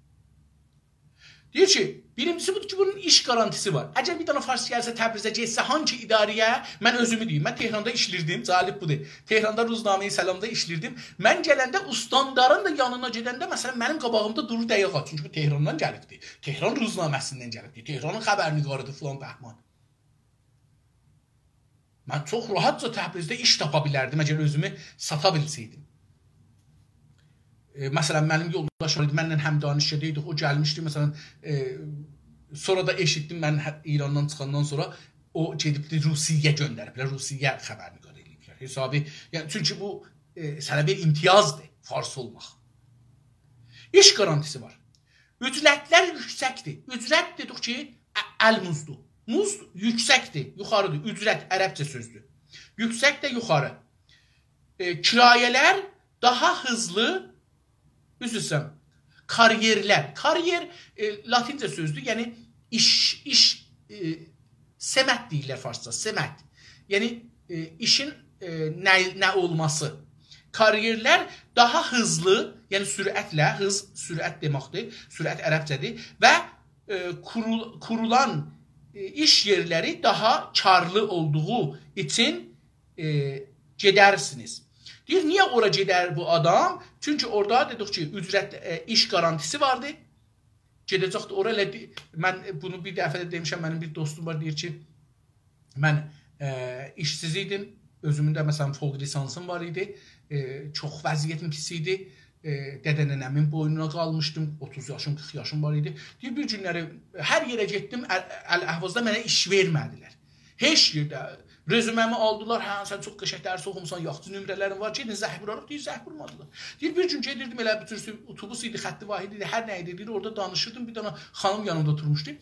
Deyir ki, birincisi budur ki, bunun iş garantisi var. Əgər bir dana fars gəlsə Təbrizə getsə, hangi idarəyə, mən özümü deyim, mən Tehranda işlirdim, calib budur. Tehranda Ruznamə-i Səlamda işlirdim. Mən gələndə ustandarın da yanına gedəndə, məsələn, mənim qabağımda durur dəqiqa. Çünki bu Tehrandan gəlibdi. Tehran Ruznaməsindən gəlibdi. Tehranın xəbərini qarıdı filan bəhman. Mən çox rahatca Təbrizdə iş tapa bilərdim, əgər özümü sata bilsəydim. Məsələn, mənim yoldaşım var idi, mənlə həm danışıqdaydık, o gəlmişdi, məsələn, sonra da eşitdim, mən İrandan çıxandan sonra o gedibdi Rusiyə göndəriblər, Rusiyə xəbərini qad ediblər. Hesabı, yəni, çünki bu sənə bir imtiyazdır, fars olmaq. İş garantisi var. Ücrətlər yüksəkdir. Ücrət dedik ki, əl-muzdur. Muz yüksəkdir, yuxarıdır. Ücrət ərəbcə sözdür. Yüksək də yuxarı. Kirayələr daha hızlı, üzrüsəm, karyerlər. Karyer latincə sözdür, yəni semət deyirlər farsça, semət. Yəni işin nə olması. Karyerlər daha hızlı, yəni sürətlə, sürət deməkdir, sürət ərəbcədir və kurulan iş yerləri daha karlı olduğu için gedərsiniz. Deyir, niyə ora gedər bu adam? Çünki orada dedik ki, ücrət iş garantisi vardı. Gedəcəkdir ora. Mən bunu bir dəfə də demişəm, mənim bir dostum var, deyir ki, mən işsiz idim. Özümün də məsələn fol lisansım var idi. Çox vəziyyətim pis idi. Dədənənəmin boynuna qalmışdım. 30 yaşım, 40 yaşım var idi. Deyir, bir günləri hər yerə getdim, Əl-Əhvazda mənə iş vermədilər. Heç yerdə. Rezüməmi aldılar, hə, sən çox qəşəng dərs oxumusan, yaxçı nömrələrin var, gedin zəh vurarıq, deyir, zəh vurmadılar. Deyir, bir gün gedirdim, elə bir tür otobus idi, xətti vahid idi, hər nə idi, deyir, orada danışırdım, bir dana xanım yanımda oturmuşdu.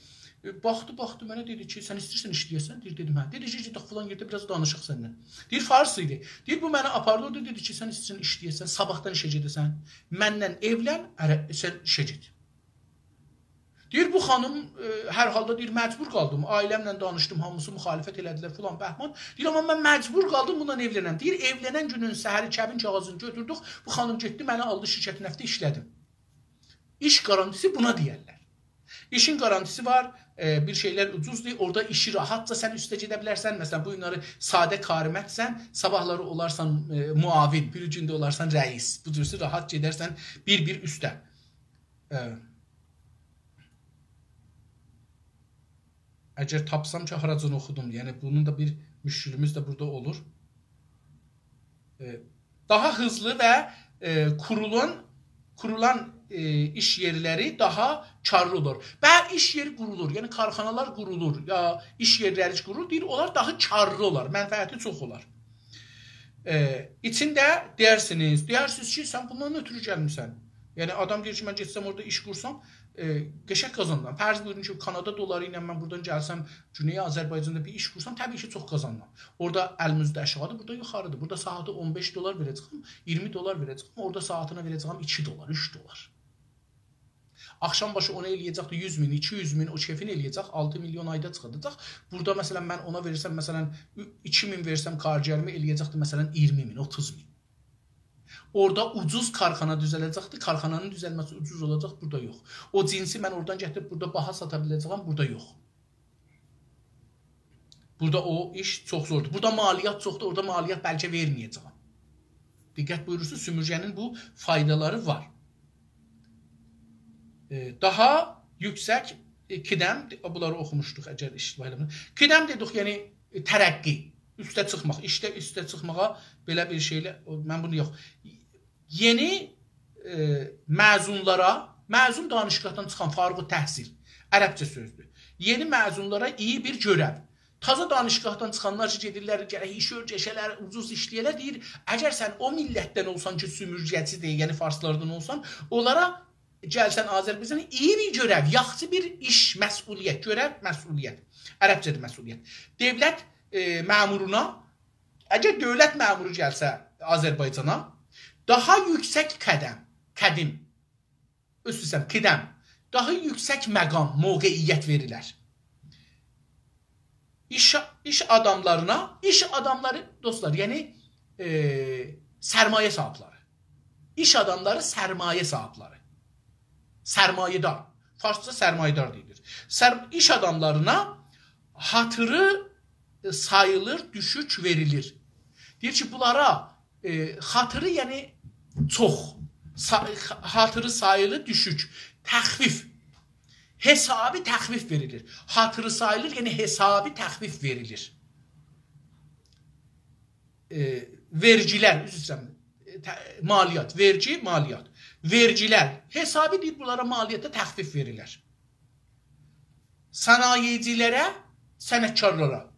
Baxdı, mənə dedi ki, sən istəyirsən işləyəsən? Deyir, dedim, hə. Dedi ki, filan yerdə biraz danışıq səndən. Deyir, fars idi. Deyir, bu mənə apardı, orada dedi ki, sən istəyirsən işləyəsən, sabahdan işə gedəsən, məndən evlən, sən işə get. Deyir, bu xanım hər halda deyir, məcbur qaldım, ailəmlə danışdım, hamısı müxalifət elədilər filan bəhman. Deyir, amma mən məcbur qaldım, bundan evlənəm. Deyir, evlənən günün səhəri kəbin kağızını götürdük, bu xanım getdi, məni aldı şirkətin nəftə işlədim. İş garantisi buna deyərlər. İşin garantisi var, bir şeylər ucuzdur, orada işi rahatca sən üstə gedə bilərsən. Məsələn, bu günləri sadə karimətsən, sabahları olarsan muavin, bir gündə olarsan rəis. Bu cürsə rahat gedərsən bir üstə. Əgər tapsam ki, haracını oxudum. Yəni, bunun da bir müşkülümüz də burada olur. Daha hızlı və kurulan iş yerləri daha karlı olur. İş yeri qurulur, yəni karxanalar qurulur, ya iş yerləri qurulur, deyir, onlar daha karlı olar, mənfəəti çox olar. İçində deyirsiniz ki, sən bundan ötürü gəlmirsən. Yəni adam deyir ki, mən getsəm orada iş qursam, qəşəng qazanıram. Fərz buyurun ki, Kanada dolları ilə mən buradan gəlsəm, Güney Azərbaycanda bir iş qursam, təbii ki, çox qazanıram. Orada əlimizdə aşağıdır, burada yuxarıdır. Burada saatı 15 dolar verəcəm, 20 dolar verəcəm, orada saatına verəcəm 2 dolar, 3 dolar. Axşam başı ona eləyəcəkdir 100 min, 200 min, o kefin eləyəcək, 6 milyon ayda çıxadacaq. Burada məsələn mən ona verirsəm, məsələn 2 min versəm karcərimi eləyəcəkdir, məsələn 20 min, 30 min. Orada ucuz karxana düzələcəkdir, karxananın düzəlməsi ucuz olacaq, burada yox. O cinsi mən oradan gətirib burada baha sata biləcəm, burada yox. Burada o iş çox zordur. Burada maliyyat çoxdur, orada maliyyat bəlkə verməyəcəm. Diqqət buyurursunuz, sümürcənin bu faydaları var. Daha yüksək qidəm, bunları oxumuşduq əgər iştibayla. Qidəm dedik, yəni tərəqqi, üstə çıxmaq, işdə üstə çıxmağa belə bir şeylə, mən bunu yox. Yeni məzunlara, məzun danışıqdan çıxan fariğ təhsil, ərəbcə sözdür. Yeni məzunlara iyi bir görəv. Taza danışıqdan çıxanlar ki, gedirlər, gərək iş örgəşələr, ucuz işləyələr, deyir, əgər sən o millətdən olsan ki, sümürcəçi deyil, yəni farslardan olsan, onlara gəlsən Azərbaycana iyi bir görəv, yaxşı bir iş, məsuliyyət, görəv, məsuliyyət, ərəbcədir məsuliyyət. Devlət məmuruna, əgər dövlət məmuru gəlsə Azərbaycana, daha yüksək qədim, qidəm, daha yüksək məqam, mövqeyiyyət verilər. İş adamları, dostlar, yəni sərmayə sahibləri. İş adamları sərmayə sahibləri. Sərmayedar. Farsça sərmayedar deyilir. İş adamlarına hatırı sayılır, düşük verilir. Deyir ki, bunlara hatırı, yəni çox, hatırı sayılır, düşük, təxfif, hesabi təxfif verilir. Hatırı sayılır, yəni hesabi təxfif verilir. Vergilər, maliyyat, vergi, maliyyat. Vergilər, hesabı deyir, bunlara maliyyətə təxfif verirlər. Sənayecilərə, sənətkarlara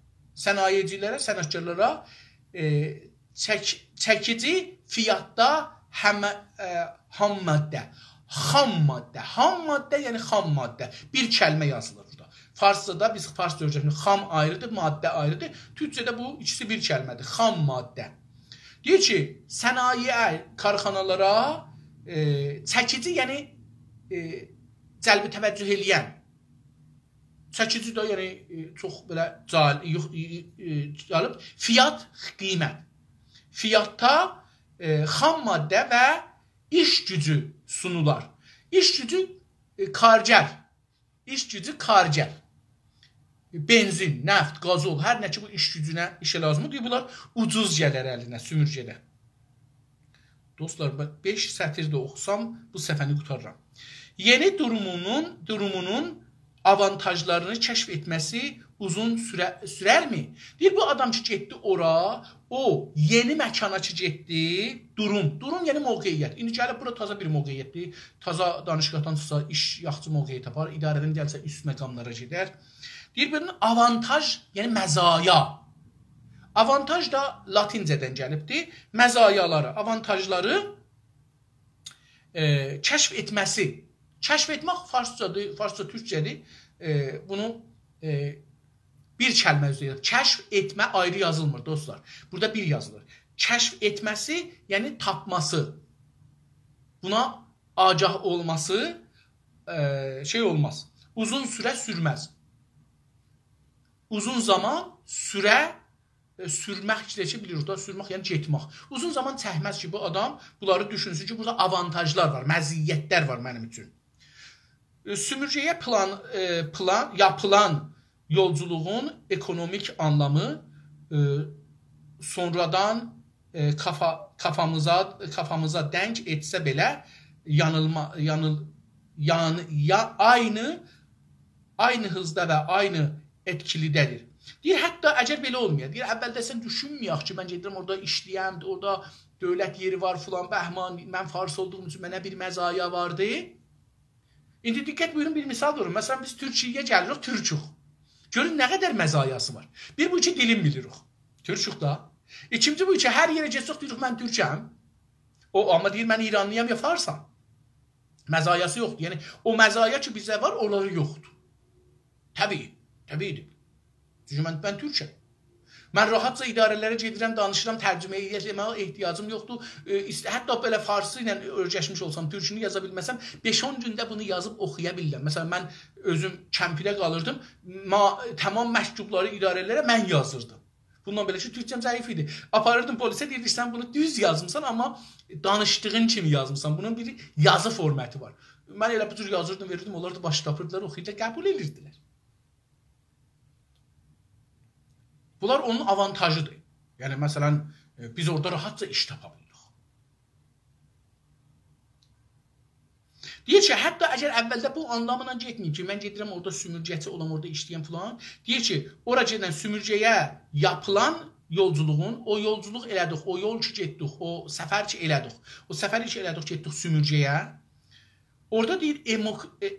çəkici fiyatda ham maddə. Xam maddə, yəni xam maddə. Bir kəlmə yazılır burada. Farsçada, biz fars dövlətində xam ayrıdır, maddə ayrıdır. Türkçədə bu ikisi bir kəlmədir. Xam maddə. Deyir ki, sənaye karxanalara çəkici, yəni cəlbi təvəccüh eləyən, çəkici də yəni çox belə cəlb, fiyat, qiymət. Fiyatda xam maddə və iş gücü sunular. İş gücü kargər. İş gücü kargər. Benzin, nəft, qazol, hər nə ki bu iş gücünə işə lazımdır. Bunlar ucuz gələr əlinə, sümürcədə. Dostlar, 5 sətirdə oxusam, bu səfəni qutarıram. Yeni durumunun avantajlarını kəşf etməsi uzun sürərmi? Deyir, bu adam ki, getdi ora, o yeni məkana ki, getdi, durum yəni mövqeyiyyət. İndi gəlib, bura taza bir mövqeyiyyətdir. Taza danışıqdan çıxsa, iş yaxşı mövqeyi tapar, idarədən gəlsə, üst məqamlara gedər. Deyir, bunun avantaj, yəni məzaya. Avantaj da latincədən gəlibdir. Məzayaları, avantajları kəşf etməsi. Kəşf etmək farscadır, farsca türkcədir. Bunu bir kəlmə üzrə. Kəşf etmə ayrı yazılmır, dostlar. Burada bir yazılır. Kəşf etməsi, yəni tapması. Buna agah olması şey olmaz. Uzun sürə sürməz. Uzun zaman sürmək ki, bilirik da, sürmək yəni getmək. Uzun zaman çəkməz ki, bu adam bunları düşünsün ki, burada avantajlar var, məziyyətlər var mənim üçün. Sümürcəyə yapılan yolculuğun ekonomik anlamı sonradan kafamıza denk etsə belə aynı hızda və aynı etkilidədir. Deyir, hətta əgər belə olmayaq. Deyir, əvvəldə sən düşünməyək ki, mən gedirəm orada işləyəm, orada dövlət yeri var filan, bəhman, mən fars olduğum üçün mənə bir məzaya vardı. İndi diqqət buyurun, bir misal verin. Məsələn, biz Türkiyəyə gəlirik, türküq. Görün, nə qədər məzayası var. Bir, bu iki dilim bilirik. Türküq da. İkinci, bu iki, hər yerə getsək deyirik, mən türkəm. O, amma deyir, mən İranlıyam ya farsam. Məzayası yoxdur. Yəni o məzaya ki bizə var, onları yoxdur. Təbii. Çünki mən türkəm. Mən rahatca idarələrə gedirəm, danışıram, tərcümə etməyə ehtiyacım yoxdur. Hətta belə farsı ilə öyrəşmiş olsam, türkünü yaza bilməsəm, 5-10 gündə bunu yazıb oxuya bilirəm. Məsələn, mən özüm kəmpidə qalırdım, tamam məktubları idarələrə mən yazırdım. Bundan belə ki, türkçəm zəif idi. Aparırdım polisə, deyirdi, sən bunu düz yazmısan, amma danışdığın kimi yazmısan. Bunun bir yazı formatı var. Mən elə bu cür yazırdım, verirdim, onlar da baş tapırdılar, oxuyurdular, qəbul edirdilər. Bunlar onun avantajıdır. Yəni, məsələn, biz orada rahatca iş tapa bilirik. Deyir ki, hətta əgər əvvəldə bu anlamına getməyib ki, mən gedirəm orada sümürgəçi olam, orada işləyən falan. Deyir ki, ora gedən sümürgəyə yapılan yolculuğun, o yolculuq elədik, o yol ki getdik, o səfər ki elədik, o səfəri ki elədik, getdik sümürgəyə. Orada deyir,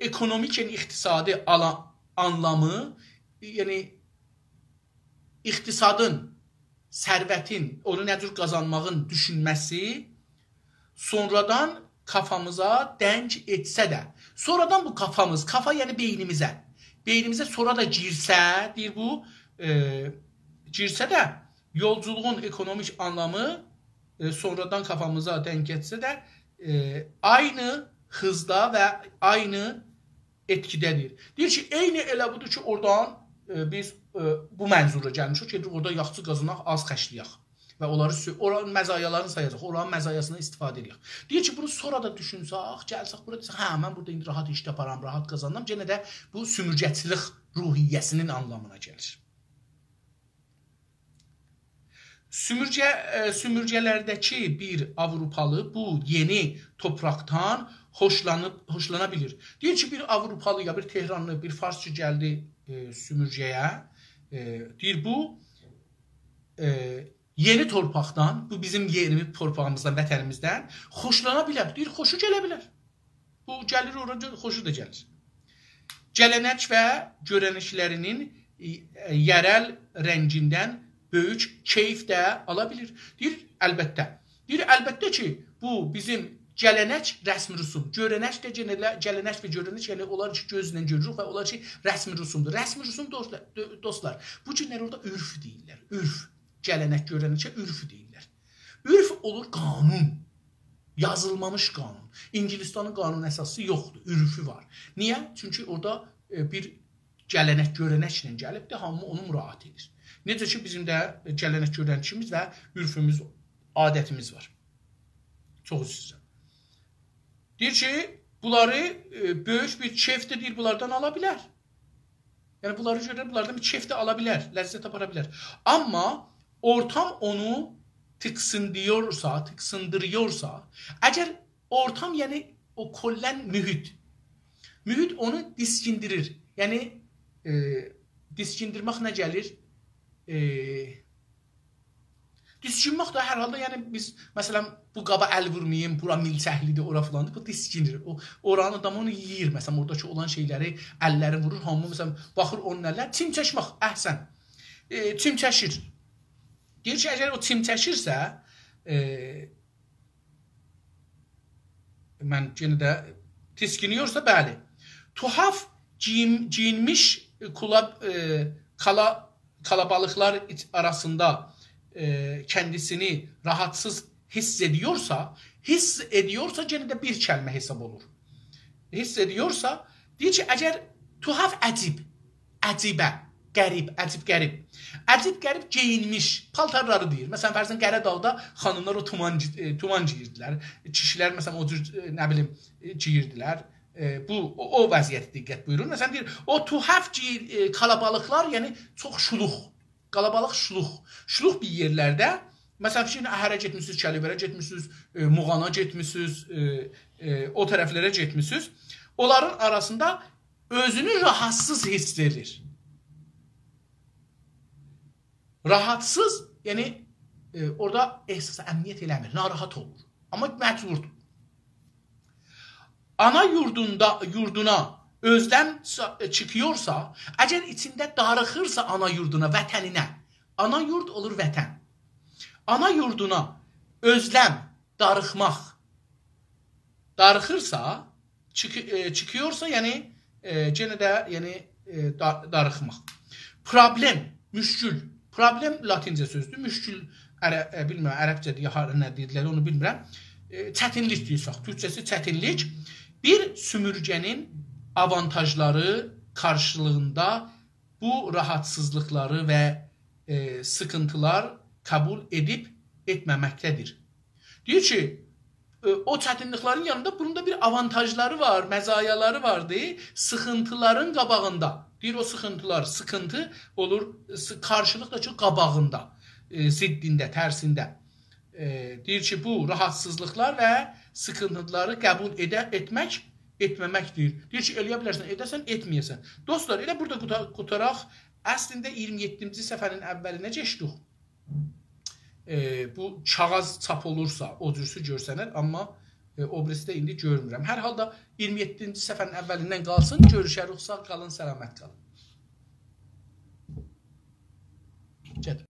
ekonomik, yəni iqtisadi anlamı, yəni iqtisadın, sərvətin, onu nə cür qazanmağın düşünməsi sonradan kafamıza denk etsə də, sonradan bu kafamız, kafa yəni beynimizə sonra da girsə, deyir bu, girsə də, yolculuğun ekonomik anlamı sonradan kafamıza denk etsə də, aynı hızda və aynı etkidədir. Deyir ki, eyni elə budur ki, oradan biz bu mənzura gəlmişik ki, orada yaxşı qazanaq, az xərcləyək və oranın məzayalarını sayacaq, oranın məzayasından istifadə edək. Deyir ki, bunu sonra da düşünsək, gəlsək, burada desək, hə, mən burada indi rahat iş yaparam, rahat qazanam, yenə də bu sümürgəçilik ruhiyyəsinin anlamına gəlir. Sümürgələrdəki bir Avropalı bu yeni topraktan hoşlana bilir. Deyir ki, bir Avropalı ya bir Tehranlı, bir Farsçı gəldi sümürgəyə. Deyir, bu yeni torpaqdan, bu bizim yeni torpağımızdan, vətənimizdən xoşlana bilər. Deyir, xoşu gələ bilər. Bu gəlir, orada xoşu da gəlir. Gələnək və görənişlərinin yerel rəngindən böyük keyf də ala bilir. Deyir, əlbəttə. Deyir, əlbəttə ki, bu bizim gələnək rəsmi rüsum. Görənək də gələnək və görənək, yəni onlar ki, gözlə görürük və onlar ki, rəsmi rüsumdur. Rəsmi rüsum dostlar, bu günlər orada ürf deyirlər. Ürf. Gələnək, görənəkə ürf deyirlər. Ürf olur qanun. Yazılmamış qanun. İngilistanın qanun əsası yoxdur. Ürfü var. Niyə? Çünki orada bir gələnək, görənəklə gəlib də hamı onu müraat edir. Necə ki, bizim də gələnək, görənəkimiz və ürfümüz, adətimiz var. Çox üzrə. Deyir ki, bunları böyük bir keyf də deyir, bunlardan ala bilər. Yəni, bunları görür, bunlardan bir keyf də ala bilər, ləzzət apara bilər. Amma ortam onu tıksındırıyorsa, əgər ortam, yəni o kollən mühit onu diskindirir. Yəni, diskindirmək nə gəlir? Diskinmək də hər halda, yəni biz, məsələn, bu qaba əl vurmayayım, bura milçəklidir, ora filandır, bu diskindir. Oranın adamı onu yiyir, məsələn, oradakı olan şeyləri, əlləri vurur, hamı, məsələn, baxır onun əlləri, çimçəşmək, əhsən, çimçəşir. Deyir ki, əgər o çimçəşirsə, mən yenə də tiskiniyorsa, bəli, tuhaf giyinmiş kalabalıklar arasında kendisini rahatsız hissediyorsa gene de bir kelime hesap olur. Hissediyorsa, deyir ki, əgər tuhaf əcibə, qərib, əcib-qərib geyinmiş paltarları deyir. Məsələn, fərzən Qəradağda xanımlar o tuman giyirdilər. Kişilər, məsələn, o cür, nə bilim, giyirdilər. O vəziyyət diqqət buyurun. Məsələn, deyir, o tuhaf kalabalıqlar, yəni çox şuluq, qalabalıq şuluq bir yerlərdə, məsələn, fikrin əhərə getmişsiniz, Kəlivərə getmişsiniz, Muğana getmişsiniz, o tərəflərə getmişsiniz. Onların arasında özünü rahatsız hiss edir. Rahatsız, yəni orada ehsasa əmniyyət eləmir, narahat olur. Amma məcburdur. Ana yurduna özlem çıkıyorsa, əgər içində darıxırsa ana yurduna, vətəninə, ana yurd olur vətən. Ana yurduna özlem, darıxırsa, çıkıyorsa, yəni yenə də yəni darıxmaq. Problem, müşkül. Problem latincə sözdür. Müşkül bilmirəm, ərəbcədir ya nə deyirlər, onu bilmirəm. Çətinlik deyirsək, türkçəsi çətinlik. Bir sümürgənin avantajları karşılığında bu rahatsızlıkları və sıkıntılar kabul edib etməməkdədir. Deyir ki, o çətinliklərin yanında bunun da bir avantajları var, məzayaları vardı. Sıxıntıların qabağında. Deyir o sıxıntılar, sıkıntı olur, karşılıq da ki qabağında, ziddində, tərsində. Deyir ki, bu rahatsızlıklar və sıkıntıları qəbul etməməkdir. Deyir ki, eləyə bilərsən, edəsən, etməyəsən. Dostlar, elə burada qutaraq, əslində 27-ci səfərin əvvəlinə keçdik. Bu kağız çap olursa, o cürsü görsənər, amma o birisi də indi görmürəm. Hər halda 27-ci səfərin əvvəlindən qalsın, görüşərik, sağ qalın, səlamət qalın.